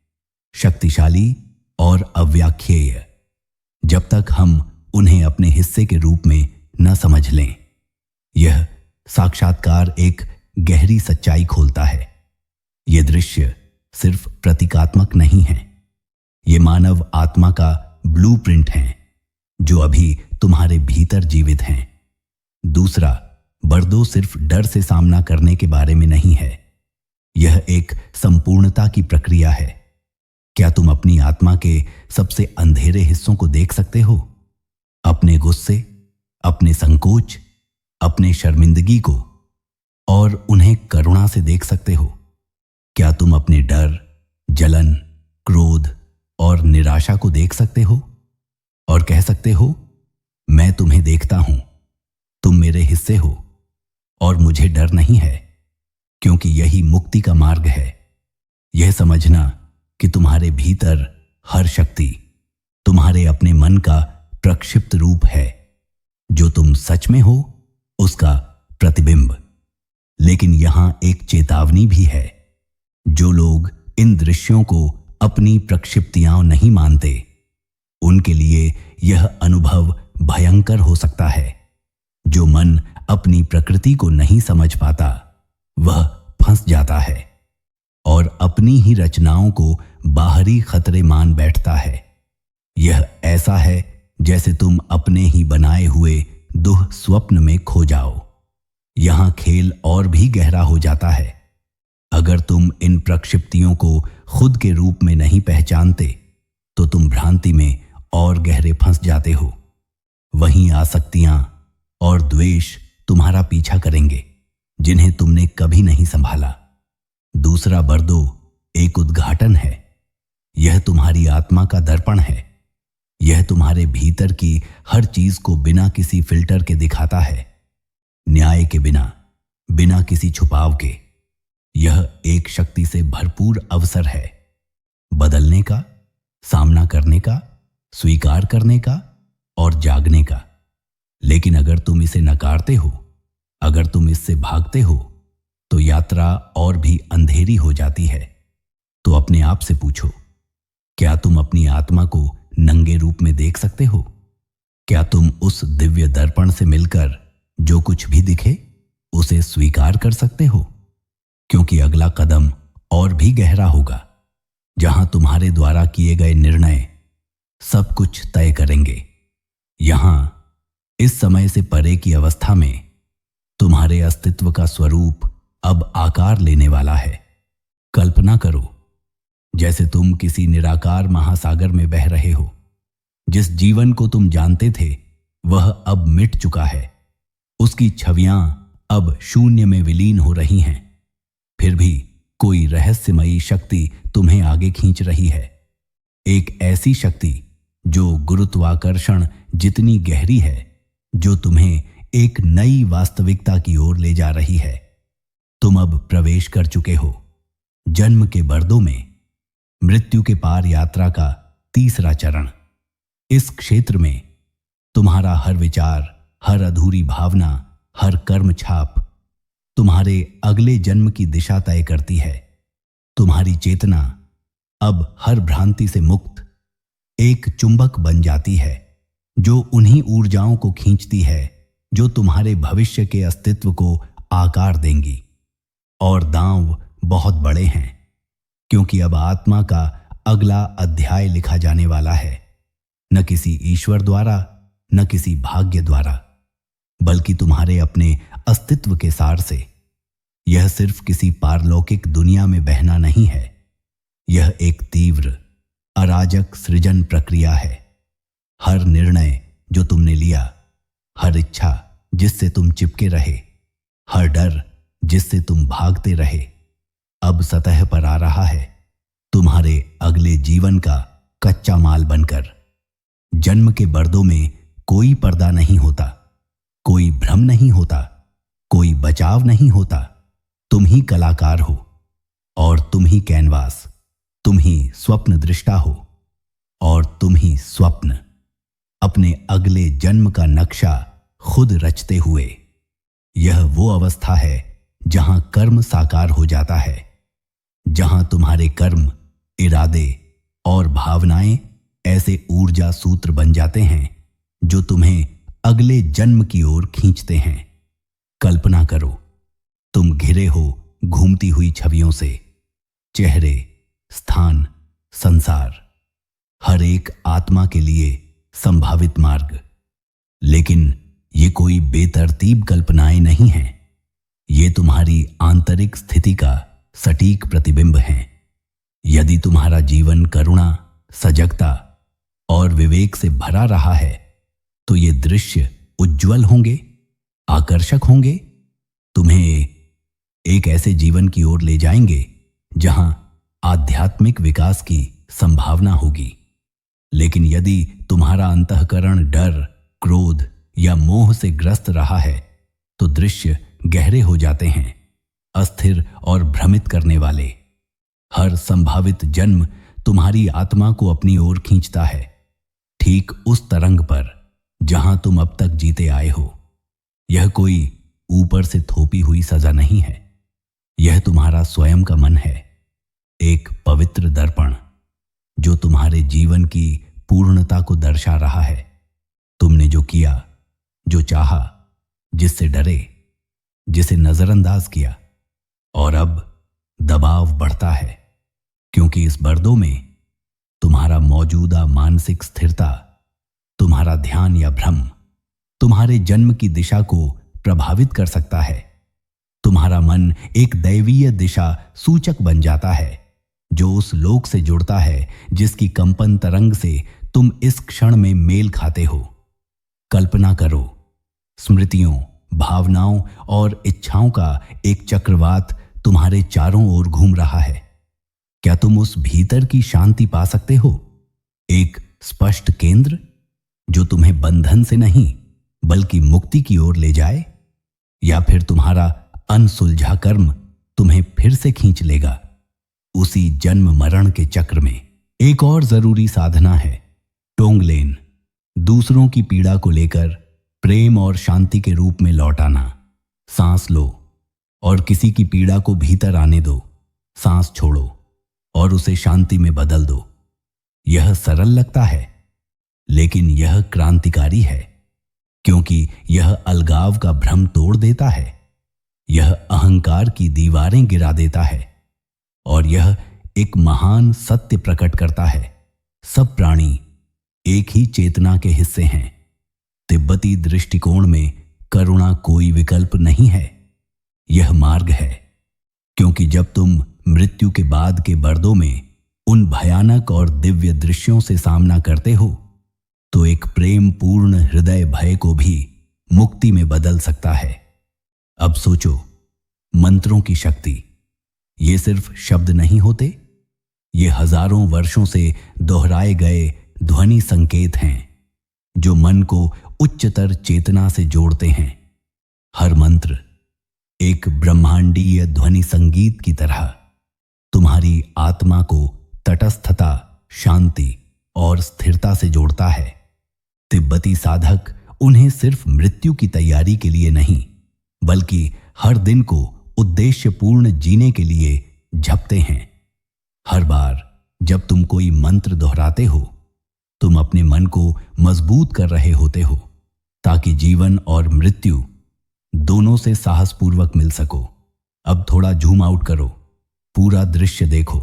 शक्तिशाली और अव्याख्येय, जब तक हम उन्हें अपने हिस्से के रूप में न समझ लें। यह साक्षात्कार एक गहरी सच्चाई खोलता है। यह दृश्य सिर्फ प्रतीकात्मक नहीं है, ये मानव आत्मा का ब्लूप्रिंट है जो अभी तुम्हारे भीतर जीवित हैं। दूसरा, बर्दो सिर्फ डर से सामना करने के बारे में नहीं है, यह एक संपूर्णता की प्रक्रिया है। क्या तुम अपनी आत्मा के सबसे अंधेरे हिस्सों को देख सकते हो? अपने गुस्से, अपने संकोच, अपने शर्मिंदगी को, और उन्हें करुणा से देख सकते हो? क्या तुम अपने डर, जलन, क्रोध और निराशा को देख सकते हो और कह सकते हो, मैं तुम्हें देखता हूं, तुम मेरे हिस्से हो और मुझे डर नहीं है? क्योंकि यही मुक्ति का मार्ग है, यह समझना कि तुम्हारे भीतर हर शक्ति तुम्हारे अपने मन का प्रक्षिप्त रूप है, जो तुम सच में हो उसका प्रतिबिंब। लेकिन यहां एक चेतावनी भी है। जो लोग इन दृश्यों को अपनी प्रक्षिप्तियां नहीं मानते, उनके लिए यह अनुभव भयंकर हो सकता है। जो मन अपनी प्रकृति को नहीं समझ पाता, वह फंस जाता है और अपनी ही रचनाओं को बाहरी खतरे मान बैठता है। यह ऐसा है जैसे तुम अपने ही बनाए हुए दुह स्वप्न में खो जाओ। यहां खेल और भी गहरा हो जाता है। अगर तुम इन प्रक्षिप्तियों को खुद के रूप में नहीं पहचानते, तो तुम भ्रांति में और गहरे फंस जाते हो। वहीं आसक्तियां और द्वेष तुम्हारा पीछा करेंगे, जिन्हें तुमने कभी नहीं संभाला। दूसरा बर्दो एक उद्घाटन है, यह तुम्हारी आत्मा का दर्पण है। यह तुम्हारे भीतर की हर चीज को बिना किसी फिल्टर के दिखाता है, न्याय के बिना, बिना किसी छुपाव के। यह एक शक्ति से भरपूर अवसर है, बदलने का, सामना करने का, स्वीकार करने का और जागने का। लेकिन अगर तुम इसे नकारते हो, अगर तुम इससे भागते हो, तो यात्रा और भी अंधेरी हो जाती है। तो अपने आप से पूछो, क्या तुम अपनी आत्मा को नंगे रूप में देख सकते हो? क्या तुम उस दिव्य दर्पण से मिलकर जो कुछ भी दिखे उसे स्वीकार कर सकते हो? क्योंकि अगला कदम और भी गहरा होगा, जहां तुम्हारे द्वारा किए गए निर्णय सब कुछ तय करेंगे। यहां इस समय से परे की अवस्था में तुम्हारे अस्तित्व का स्वरूप अब आकार लेने वाला है। कल्पना करो जैसे तुम किसी निराकार महासागर में बह रहे हो। जिस जीवन को तुम जानते थे वह अब मिट चुका है। उसकी छवियां अब शून्य में विलीन हो रही हैं। फिर भी कोई रहस्यमयी शक्ति तुम्हें आगे खींच रही है। एक ऐसी शक्ति जो गुरुत्वाकर्षण जितनी गहरी है, जो तुम्हें एक नई वास्तविकता की ओर ले जा रही है। तुम अब प्रवेश कर चुके हो जन्म के बर्दों में, मृत्यु के पार यात्रा का तीसरा चरण। इस क्षेत्र में तुम्हारा हर विचार, हर अधूरी भावना, हर कर्म छाप तुम्हारे अगले जन्म की दिशा तय करती है। तुम्हारी चेतना अब हर भ्रांति से मुक्त एक चुंबक बन जाती है, जो उन्हीं ऊर्जाओं को खींचती है जो तुम्हारे भविष्य के अस्तित्व को आकार देंगी। और दांव बहुत बड़े हैं, क्योंकि अब आत्मा का अगला अध्याय लिखा जाने वाला है, न किसी ईश्वर द्वारा, न किसी भाग्य द्वारा, बल्कि तुम्हारे अपने अस्तित्व के सार से। यह सिर्फ किसी पारलौकिक दुनिया में बहना नहीं है, यह एक तीव्र अराजक सृजन प्रक्रिया है। हर निर्णय जो तुमने लिया, हर इच्छा जिससे तुम चिपके रहे, हर डर जिससे तुम भागते रहे, अब सतह पर आ रहा है, तुम्हारे अगले जीवन का कच्चा माल बनकर। जन्म के बर्दों में कोई पर्दा नहीं होता, कोई भ्रम नहीं होता, कोई बचाव नहीं होता। तुम ही कलाकार हो और तुम ही कैनवास, तुम ही स्वप्न दृष्टा हो और तुम ही स्वप्न, अपने अगले जन्म का नक्शा खुद रचते हुए। यह वो अवस्था है जहां कर्म साकार हो जाता है, जहां तुम्हारे कर्म, इरादे और भावनाएं ऐसे ऊर्जा सूत्र बन जाते हैं जो तुम्हें अगले जन्म की ओर खींचते हैं। कल्पना करो, तुम घिरे हो घूमती हुई छवियों से, चेहरे, स्थान, संसार, हर एक आत्मा के लिए संभावित मार्ग। लेकिन ये कोई बेतरतीब कल्पनाएं नहीं हैं, ये तुम्हारी आंतरिक स्थिति का सटीक प्रतिबिंब हैं। यदि तुम्हारा जीवन करुणा, सजगता और विवेक से भरा रहा है, तो ये दृश्य उज्जवल होंगे, आकर्षक होंगे, तुम्हें एक ऐसे जीवन की ओर ले जाएंगे जहां आध्यात्मिक विकास की संभावना होगी। लेकिन यदि तुम्हारा अंतःकरण डर, क्रोध या मोह से ग्रस्त रहा है, तो दृश्य गहरे हो जाते हैं, अस्थिर और भ्रमित करने वाले। हर संभावित जन्म तुम्हारी आत्मा को अपनी ओर खींचता है, ठीक उस तरंग पर जहां तुम अब तक जीते आए हो। यह कोई ऊपर से थोपी हुई सजा नहीं है, यह तुम्हारा स्वयं का मन है, एक पवित्र दर्पण जो तुम्हारे जीवन की पूर्णता को दर्शा रहा है। तुमने जो किया, जो चाहा, जिससे डरे, जिसे नजरअंदाज किया, और अब दबाव बढ़ता है, क्योंकि इस बर्दों में तुम्हारा मौजूदा मानसिक स्थिरता, तुम्हारा ध्यान या भ्रम तुम्हारे जन्म की दिशा को प्रभावित कर सकता है। तुम्हारा मन एक दैवीय दिशा सूचक बन जाता है, जो उस लोक से जुड़ता है जिसकी कंपन तरंग से तुम इस क्षण में मेल खाते हो। कल्पना करो, स्मृतियों, भावनाओं और इच्छाओं का एक चक्रवात तुम्हारे चारों ओर घूम रहा है। क्या तुम उस भीतर की शांति पा सकते हो? एक स्पष्ट केंद्र जो तुम्हें बंधन से नहीं बल्कि मुक्ति की ओर ले जाए? या फिर तुम्हारा अनसुलझा कर्म तुम्हें फिर से खींच लेगा उसी जन्म मरण के चक्र में? एक और जरूरी साधना है टोंगलेन, दूसरों की पीड़ा को लेकर प्रेम और शांति के रूप में लौट आना। सांस लो और किसी की पीड़ा को भीतर आने दो, सांस छोड़ो और उसे शांति में बदल दो। यह सरल लगता है, लेकिन यह क्रांतिकारी है, क्योंकि यह अलगाव का भ्रम तोड़ देता है, यह अहंकार की दीवारें गिरा देता है और यह एक महान सत्य प्रकट करता है। सब प्राणी एक ही चेतना के हिस्से हैं। तिब्बती दृष्टिकोण में करुणा कोई विकल्प नहीं है, यह मार्ग है। क्योंकि जब तुम मृत्यु के बाद के बर्दों में उन भयानक और दिव्य दृश्यों से सामना करते हो, तो एक प्रेम पूर्ण हृदय भय को भी मुक्ति में बदल सकता है। अब सोचो, मंत्रों की शक्ति, ये सिर्फ शब्द नहीं होते, ये हजारों वर्षों से दोहराए गए ध्वनि संकेत हैं जो मन को उच्चतर चेतना से जोड़ते हैं। हर मंत्र एक ब्रह्मांडीय ध्वनि संगीत की तरह तुम्हारी आत्मा को तटस्थता, शांति और स्थिरता से जोड़ता है। तिब्बती साधक उन्हें सिर्फ मृत्यु की तैयारी के लिए नहीं, बल्कि हर दिन को उद्देश्यपूर्ण जीने के लिए झपते हैं। हर बार जब तुम कोई मंत्र दोहराते हो, तुम अपने मन को मजबूत कर रहे होते हो, ताकि जीवन और मृत्यु दोनों से साहसपूर्वक मिल सको। अब थोड़ा जूम आउट करो, पूरा दृश्य देखो।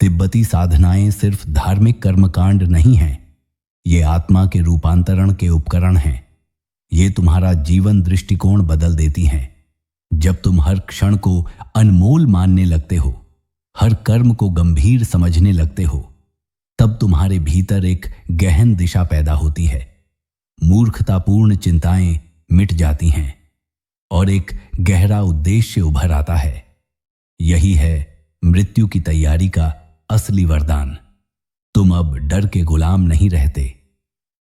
तिब्बती साधनाएं सिर्फ धार्मिक कर्मकांड नहीं हैं, ये आत्मा के रूपांतरण के उपकरण हैं। ये तुम्हारा जीवन दृष्टिकोण बदल देती हैं। जब तुम हर क्षण को अनमोल मानने लगते हो, हर कर्म को गंभीर समझने लगते हो, तब तुम्हारे भीतर एक गहन दिशा पैदा होती है। मूर्खतापूर्ण चिंताएं मिट जाती हैं और एक गहरा उद्देश्य उभर आता है। यही है मृत्यु की तैयारी का असली वरदान। तुम अब डर के गुलाम नहीं रहते,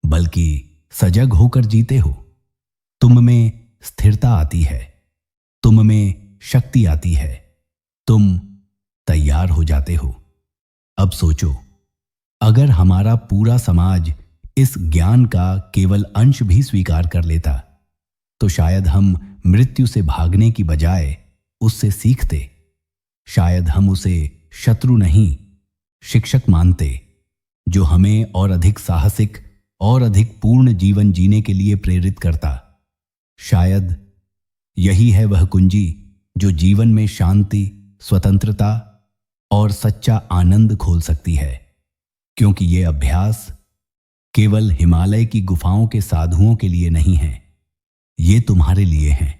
बल्कि सजग होकर जीते हो। तुम में स्थिरता आती है, तुम में शक्ति आती है, तुम तैयार हो जाते हो। अब सोचो, अगर हमारा पूरा समाज इस ज्ञान का केवल अंश भी स्वीकार कर लेता, तो शायद हम मृत्यु से भागने की बजाय उससे सीखते। शायद हम उसे शत्रु नहीं, शिक्षक मानते, जो हमें और अधिक साहसिक और अधिक पूर्ण जीवन जीने के लिए प्रेरित करता। शायद यही है वह कुंजी जो जीवन में शांति, स्वतंत्रता और सच्चा आनंद खोल सकती है। क्योंकि ये अभ्यास केवल हिमालय की गुफाओं के साधुओं के लिए नहीं है, ये तुम्हारे लिए हैं,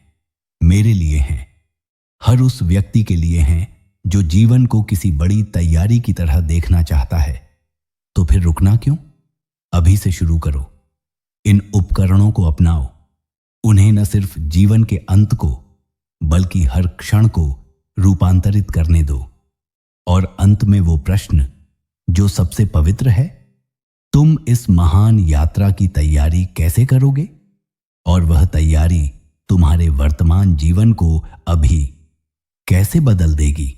मेरे लिए हैं, हर उस व्यक्ति के लिए हैं जो जीवन को किसी बड़ी तैयारी की तरह देखना चाहता है। तो फिर रुकना क्यों? अभी से शुरू करो। इन उपकरणों को अपनाओ। उन्हें न सिर्फ जीवन के अंत को, बल्कि हर क्षण को रूपांतरित करने दो। और अंत में वो प्रश्न जो सबसे पवित्र है, तुम इस महान यात्रा की तैयारी कैसे करोगे? और वह तैयारी तुम्हारे वर्तमान जीवन को अभी कैसे बदल देगी?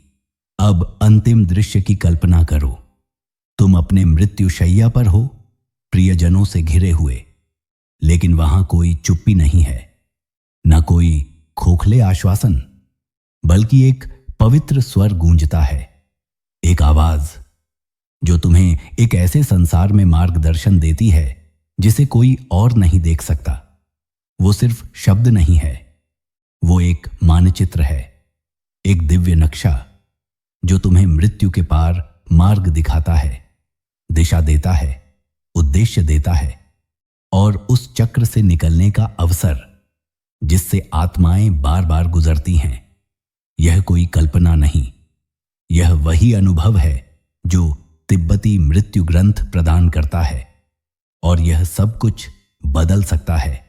अब अंतिम दृश्य की कल्पना करो। तुम अपने मृत्युशैया पर हो, प्रियजनों से घिरे हुए, लेकिन वहां कोई चुप्पी नहीं है, न कोई खोखले आश्वासन, बल्कि एक पवित्र स्वर गूंजता है। एक आवाज जो तुम्हें एक ऐसे संसार में मार्गदर्शन देती है जिसे कोई और नहीं देख सकता। वो सिर्फ शब्द नहीं है, वो एक मानचित्र है, एक दिव्य नक्शा जो तुम्हें मृत्यु के पार मार्ग दिखाता है, दिशा देता है, उद्देश्य देता है और उस चक्र से निकलने का अवसर जिससे आत्माएं बार बार गुजरती हैं। यह कोई कल्पना नहीं, यह वही अनुभव है जो तिब्बती मृत्यु ग्रंथ प्रदान करता है, और यह सब कुछ बदल सकता है।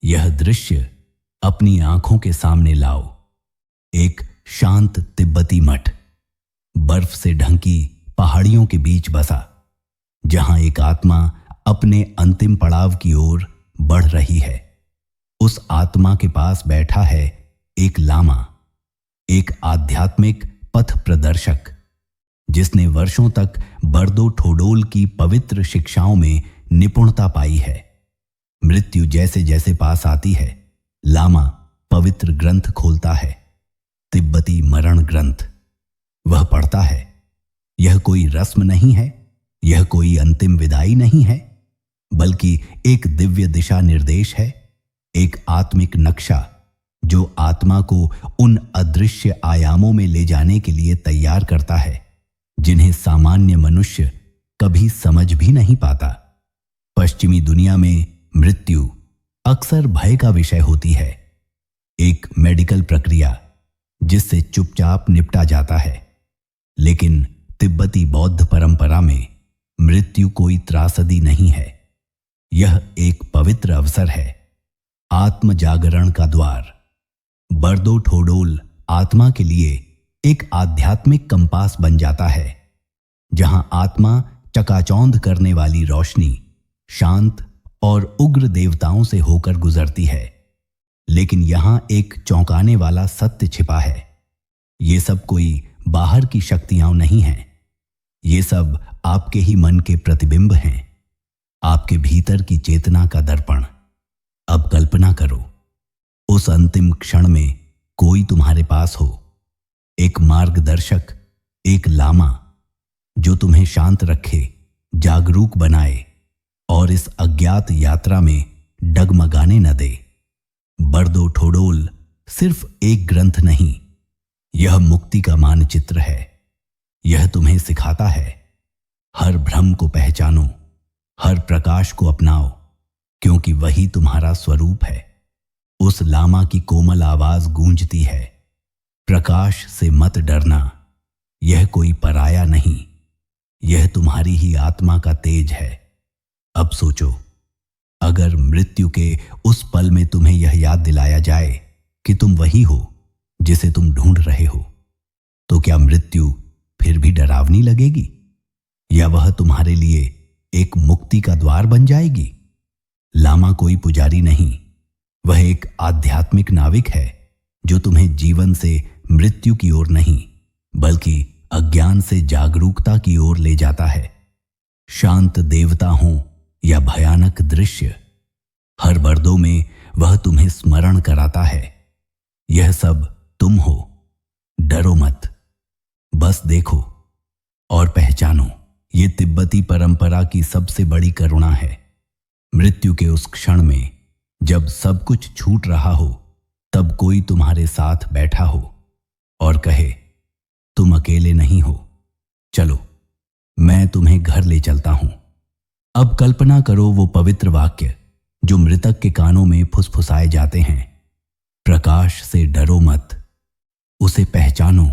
यह दृश्य अपनी आंखों के सामने लाओ। एक शांत तिब्बती मठ, बर्फ से ढंकी पहाड़ियों के बीच बसा, जहां एक आत्मा अपने अंतिम पड़ाव की ओर बढ़ रही है। उस आत्मा के पास बैठा है एक लामा, एक आध्यात्मिक पथ प्रदर्शक, जिसने वर्षों तक बर्दो ठोडोल की पवित्र शिक्षाओं में निपुणता पाई है। मृत्यु जैसे जैसे पास आती है, लामा पवित्र ग्रंथ खोलता है, तिब्बती मरण ग्रंथ। वह पढ़ता है, यह कोई रस्म नहीं है, यह कोई अंतिम विदाई नहीं है, बल्कि एक दिव्य दिशा निर्देश है, एक आत्मिक नक्शा जो आत्मा को उन अदृश्य आयामों में ले जाने के लिए तैयार करता है जिन्हें सामान्य मनुष्य कभी समझ भी नहीं पाता। पश्चिमी दुनिया में मृत्यु अक्सर भय का विषय होती है, एक मेडिकल प्रक्रिया जिससे चुपचाप निपटा जाता है। लेकिन तिब्बती बौद्ध परंपरा में मृत्यु कोई त्रासदी नहीं है, यह एक पवित्र अवसर है, आत्म जागरण का द्वार। बर्दो ठोडोल आत्मा के लिए एक आध्यात्मिक कंपास बन जाता है, जहां आत्मा चकाचौंध करने वाली रोशनी, शांत और उग्र देवताओं से होकर गुजरती है। लेकिन यहां एक चौंकाने वाला सत्य छिपा है, ये सब कोई बाहर की शक्तियां नहीं हैं, ये सब आपके ही मन के प्रतिबिंब हैं, आपके भीतर की चेतना का दर्पण। अब कल्पना करो, उस अंतिम क्षण में कोई तुम्हारे पास हो, एक मार्गदर्शक, एक लामा जो तुम्हें शांत रखे, जागरूक बनाए और इस अज्ञात यात्रा में डगमगाने न दे। बर्दो ठोडोल सिर्फ एक ग्रंथ नहीं, यह मुक्ति का मानचित्र है। यह तुम्हें सिखाता है, हर भ्रम को पहचानो, हर प्रकाश को अपनाओ, क्योंकि वही तुम्हारा स्वरूप है। उस लामा की कोमल आवाज गूंजती है, प्रकाश से मत डरना, यह कोई पराया नहीं, यह तुम्हारी ही आत्मा का तेज है। अब सोचो, अगर मृत्यु के उस पल में तुम्हें यह याद दिलाया जाए कि तुम वही हो जिसे तुम ढूंढ रहे हो, तो क्या मृत्यु फिर भी डरावनी लगेगी, या वह तुम्हारे लिए एक मुक्ति का द्वार बन जाएगी? लामा कोई पुजारी नहीं, वह एक आध्यात्मिक नाविक है जो तुम्हें जीवन से मृत्यु की ओर नहीं, बल्कि अज्ञान से जागरूकता की ओर ले जाता है। शांत देवता हो या भयानक दृश्य, हर बर्दों में वह तुम्हें स्मरण कराता है, यह सब तुम हो, डरो मत, बस देखो और पहचानो। ये तिब्बती परंपरा की सबसे बड़ी करुणा है। मृत्यु के उस क्षण में जब सब कुछ छूट रहा हो, तब कोई तुम्हारे साथ बैठा हो और कहे, तुम अकेले नहीं हो, चलो मैं तुम्हें घर ले चलता हूं। अब कल्पना करो वो पवित्र वाक्य जो मृतक के कानों में फुसफुसाए जाते हैं, प्रकाश से डरो मत, उसे पहचानो,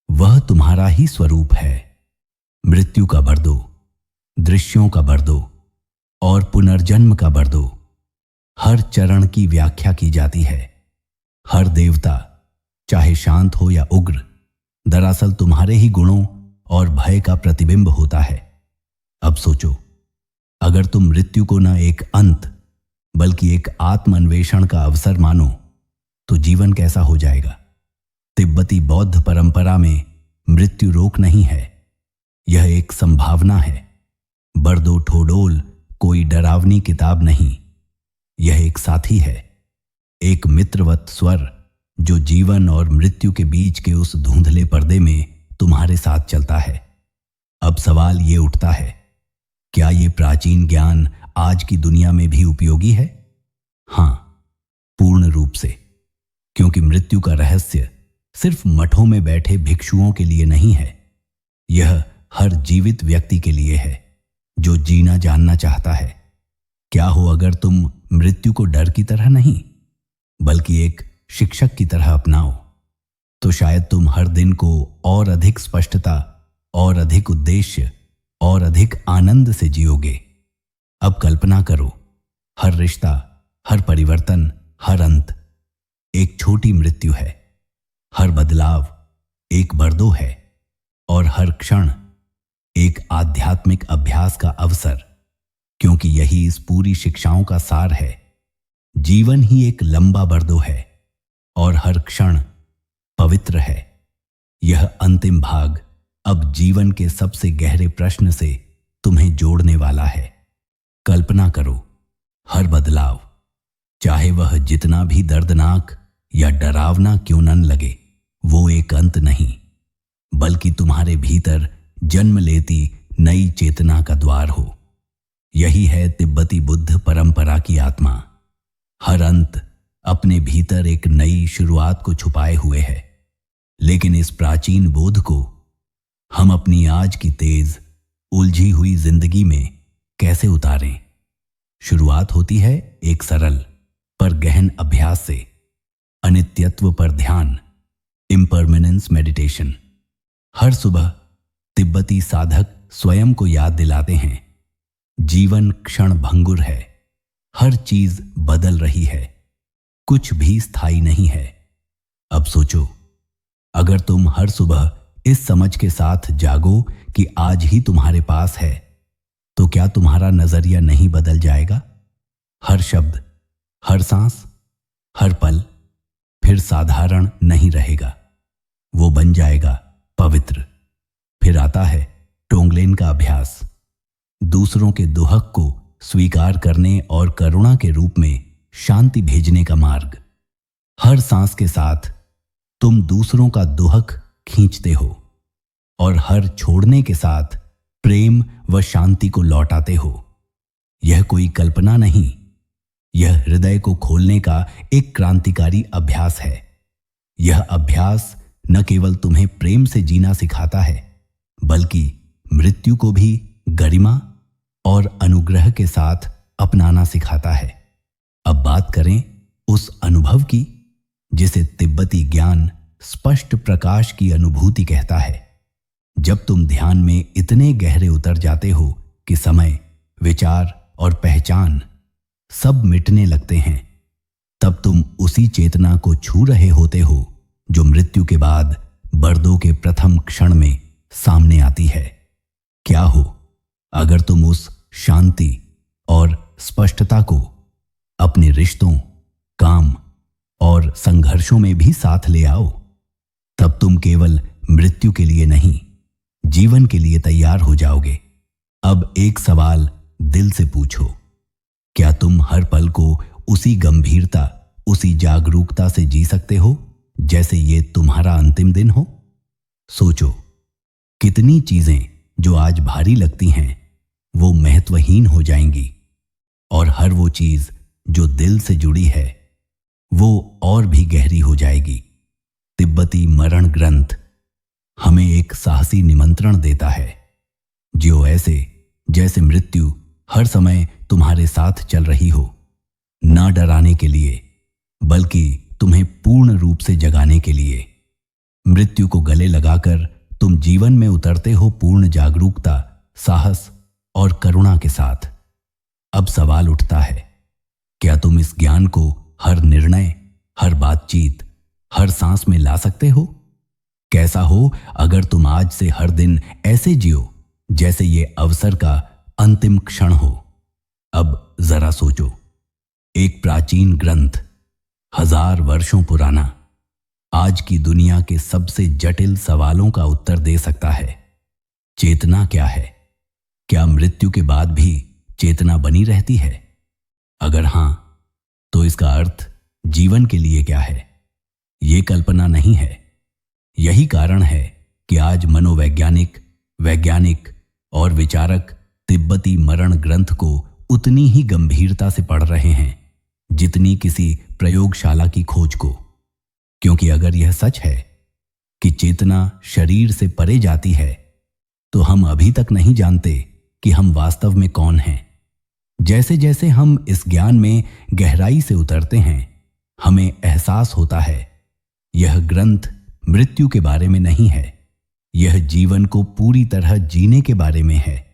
वह तुम्हारा ही स्वरूप है। मृत्यु का बर्दो, दृश्यों का बर्दो और पुनर्जन्म का बर्दो, हर चरण की व्याख्या की जाती है। हर देवता, चाहे शांत हो या उग्र, दरअसल तुम्हारे ही गुणों और भय का प्रतिबिंब होता है। अब सोचो, अगर तुम मृत्यु को न एक अंत बल्कि एक आत्मान्वेषण का अवसर मानो, तो जीवन कैसा हो जाएगा? तिब्बती बौद्ध परंपरा में मृत्यु रोक नहीं है, यह एक संभावना है। बर्दो ठोडोल कोई डरावनी किताब नहीं, यह एक साथी है, एक मित्रवत स्वर जो जीवन और मृत्यु के बीच के उस धुंधले पर्दे में तुम्हारे साथ चलता है। अब सवाल ये उठता है, क्या ये प्राचीन ज्ञान आज की दुनिया में भी उपयोगी है? हां, पूर्ण रूप से, क्योंकि मृत्यु का रहस्य सिर्फ मठों में बैठे भिक्षुओं के लिए नहीं है, यह हर जीवित व्यक्ति के लिए है जो जीना जानना चाहता है। क्या हो अगर तुम मृत्यु को डर की तरह नहीं, बल्कि एक शिक्षक की तरह अपनाओ, तो शायद तुम हर दिन को और अधिक स्पष्टता और अधिक उद्देश्य और अधिक आनंद से जियोगे। अब कल्पना करो, हर रिश्ता, हर परिवर्तन, हर अंत एक छोटी मृत्यु है, हर बदलाव एक बर्दो है, और और हर क्षण एक आध्यात्मिक अभ्यास का अवसर, क्योंकि यही इस पूरी शिक्षाओं का सार है। जीवन ही एक लंबा बरदो है और हर क्षण पवित्र है। यह अंतिम भाग अब जीवन के सबसे गहरे प्रश्न से तुम्हें जोड़ने वाला है। कल्पना करो, हर बदलाव, चाहे वह जितना भी दर्दनाक या डरावना क्यों न लगे, वो एक अंत नहीं, बल्कि तुम्हारे भीतर जन्म लेती नई चेतना का द्वार हो। यही है तिब्बती बुद्ध परंपरा की आत्मा। हर अंत अपने भीतर एक नई शुरुआत को छुपाए हुए है। लेकिन इस प्राचीन बोध को हम अपनी आज की तेज उलझी हुई जिंदगी में कैसे उतारें? शुरुआत होती है एक सरल पर गहन अभ्यास से, अनित्यत्व पर ध्यान, इम्परमानेंस मेडिटेशन। हर सुबह तिब्बती साधक स्वयं को याद दिलाते हैं, जीवन क्षण भंगुर है, हर चीज बदल रही है, कुछ भी स्थायी नहीं है। अब सोचो, अगर तुम हर सुबह इस समझ के साथ जागो कि आज ही तुम्हारे पास है, तो क्या तुम्हारा नजरिया नहीं बदल जाएगा? हर शब्द, हर सांस, हर पल फिर साधारण नहीं रहेगा, वो बन जाएगा पवित्र। फिर आता है टोंगलेन का अभ्यास, दूसरों के दुहक को स्वीकार करने और करुणा के रूप में शांति भेजने का मार्ग। हर सांस के साथ तुम दूसरों का दुहक खींचते हो और हर छोड़ने के साथ प्रेम व शांति को लौटाते हो। यह कोई कल्पना नहीं, यह हृदय को खोलने का एक क्रांतिकारी अभ्यास है। यह अभ्यास न केवल तुम्हें प्रेम से जीना सिखाता है, बल्कि मृत्यु को भी गरिमा और अनुग्रह के साथ अपनाना सिखाता है। अब बात करें उस अनुभव की जिसे तिब्बती ज्ञान स्पष्ट प्रकाश की अनुभूति कहता है। जब तुम ध्यान में इतने गहरे उतर जाते हो कि समय, विचार और पहचान सब मिटने लगते हैं, तब तुम उसी चेतना को छू रहे होते हो जो मृत्यु के बाद बर्दों के प्रथम क्षण में सामने आती है। क्या हो अगर तुम उस शांति और स्पष्टता को अपने रिश्तों, काम और संघर्षों में भी साथ ले आओ? तब तुम केवल मृत्यु के लिए नहीं, जीवन के लिए तैयार हो जाओगे। अब एक सवाल दिल से पूछो, क्या तुम हर पल को उसी गंभीरता, उसी जागरूकता से जी सकते हो जैसे ये तुम्हारा अंतिम दिन हो? सोचो, कितनी चीजें जो आज भारी लगती हैं वो महत्वहीन हो जाएंगी, और हर वो चीज जो दिल से जुड़ी है वो और भी गहरी हो जाएगी। तिब्बती मरण ग्रंथ हमें एक साहसी निमंत्रण देता है, जो ऐसे जैसे मृत्यु हर समय तुम्हारे साथ चल रही हो, ना डराने के लिए बल्कि तुम्हें पूर्ण रूप से जगाने के लिए। मृत्यु को गले लगाकर तुम जीवन में उतरते हो पूर्ण जागरूकता, साहस और करुणा के साथ। अब सवाल उठता है, क्या तुम इस ज्ञान को हर निर्णय, हर बातचीत, हर सांस में ला सकते हो? कैसा हो अगर तुम आज से हर दिन ऐसे जियो जैसे ये अवसर का अंतिम क्षण हो? अब जरा सोचो, एक प्राचीन ग्रंथ, 1000 वर्षों पुराना, आज की दुनिया के सबसे जटिल सवालों का उत्तर दे सकता है। चेतना क्या है? क्या मृत्यु के बाद भी चेतना बनी रहती है? अगर हां, तो इसका अर्थ जीवन के लिए क्या है? ये कल्पना नहीं है। यही कारण है कि आज मनोवैज्ञानिक, वैज्ञानिक और विचारक तिब्बती मरण ग्रंथ को उतनी ही गंभीरता से पढ़ रहे हैं जितनी किसी प्रयोगशाला की खोज को। क्योंकि अगर यह सच है कि चेतना शरीर से परे जाती है, तो हम अभी तक नहीं जानते कि हम वास्तव में कौन हैं। जैसे जैसे हम इस ज्ञान में गहराई से उतरते हैं, हमें एहसास होता है यह ग्रंथ मृत्यु के बारे में नहीं है, यह जीवन को पूरी तरह जीने के बारे में है।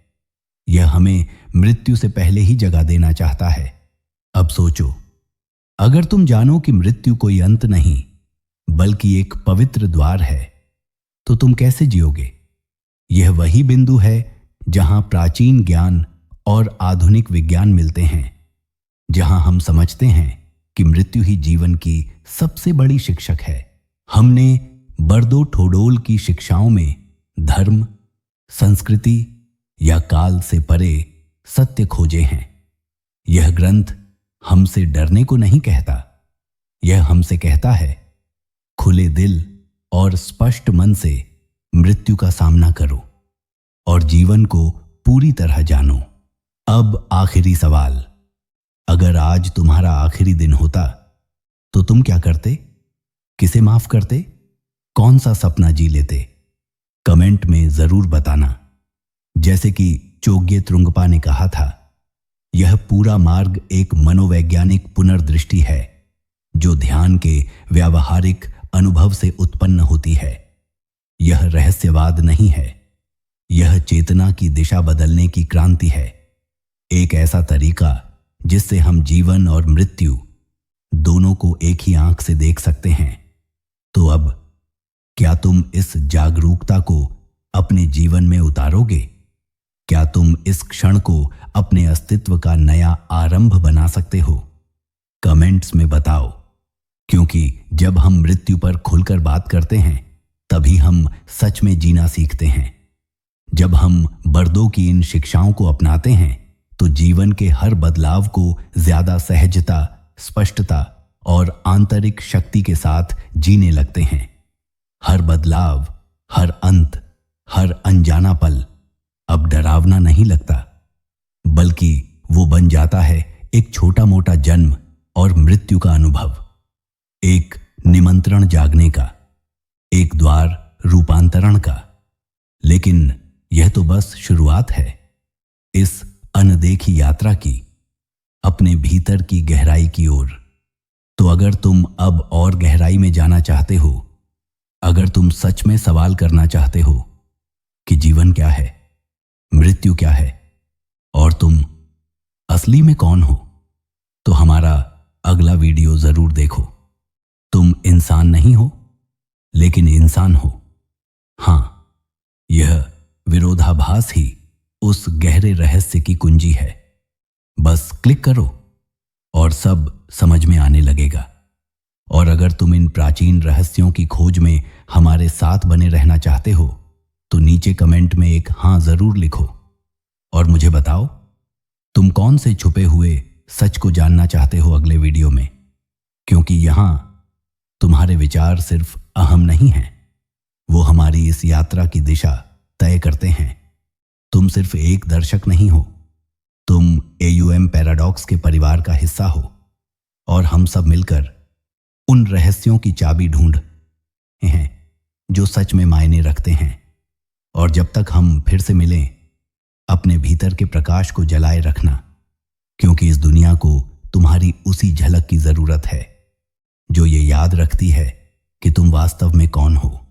यह हमें मृत्यु से पहले ही जगा देना चाहता है। अब सोचो, अगर तुम जानो कि मृत्यु कोई अंत नहीं बल्कि एक पवित्र द्वार है, तो तुम कैसे जियोगे? यह वही बिंदु है जहां प्राचीन ज्ञान और आधुनिक विज्ञान मिलते हैं, जहां हम समझते हैं कि मृत्यु ही जीवन की सबसे बड़ी शिक्षक है। हमने बर्दो ठोडोल की शिक्षाओं में धर्म, संस्कृति या काल से परे सत्य खोजे हैं। यह ग्रंथ हमसे डरने को नहीं कहता, यह हमसे कहता है खुले दिल और स्पष्ट मन से मृत्यु का सामना करो और जीवन को पूरी तरह जानो। अब आखिरी सवाल, अगर आज तुम्हारा आखिरी दिन होता तो तुम क्या करते? किसे माफ करते? कौन सा सपना जी लेते? कमेंट में जरूर बताना। जैसे कि चोग्ये त्रुंगपा ने कहा था, यह पूरा मार्ग एक मनोवैज्ञानिक पुनर्दृष्टि है जो ध्यान के व्यावहारिक अनुभव से उत्पन्न होती है। यह रहस्यवाद नहीं है, यह चेतना की दिशा बदलने की क्रांति है। एक ऐसा तरीका जिससे हम जीवन और मृत्यु दोनों को एक ही आंख से देख सकते हैं। तो अब क्या तुम इस जागरूकता को अपने जीवन में उतारोगे? क्या तुम इस क्षण को अपने अस्तित्व का नया आरंभ बना सकते हो? कमेंट्स में बताओ, क्योंकि जब हम मृत्यु पर खुलकर बात करते हैं तभी हम सच में जीना सीखते हैं। जब हम बर्दो की इन शिक्षाओं को अपनाते हैं तो जीवन के हर बदलाव को ज्यादा सहजता, स्पष्टता और आंतरिक शक्ति के साथ जीने लगते हैं। हर बदलाव, हर अंत, हर अनजाना पल अब डरावना नहीं लगता, बल्कि वो बन जाता है एक छोटा मोटा जन्म और मृत्यु का अनुभव, एक निमंत्रण जागने का, एक द्वार रूपांतरण का। लेकिन यह तो बस शुरुआत है इस अनदेखी यात्रा की, अपने भीतर की गहराई की ओर। तो अगर तुम अब और गहराई में जाना चाहते हो, अगर तुम सच में सवाल करना चाहते हो कि जीवन क्या है, मृत्यु क्या है और तुम असली में कौन हो, तो हमारा अगला वीडियो जरूर देखो। तुम इंसान नहीं हो, लेकिन इंसान हो। हां, यह विरोधाभास ही उस गहरे रहस्य की कुंजी है। बस क्लिक करो और सब समझ में आने लगेगा। और अगर तुम इन प्राचीन रहस्यों की खोज में हमारे साथ बने रहना चाहते हो तो नीचे कमेंट में एक हां जरूर लिखो और मुझे बताओ तुम कौन से छुपे हुए सच को जानना चाहते हो अगले वीडियो में। क्योंकि यहां तुम्हारे विचार सिर्फ अहम नहीं हैं, वो हमारी इस यात्रा की दिशा तय करते हैं। तुम सिर्फ एक दर्शक नहीं हो, तुम AUM पैराडॉक्स के परिवार का हिस्सा हो और हम सब मिलकर उन रहस्यों की चाबी ढूंढ हैं जो सच में मायने रखते हैं। और जब तक हम फिर से मिलें, अपने भीतर के प्रकाश को जलाए रखना, क्योंकि इस दुनिया को तुम्हारी उसी झलक की जरूरत है जो ये याद रखती है कि तुम वास्तव में कौन हो।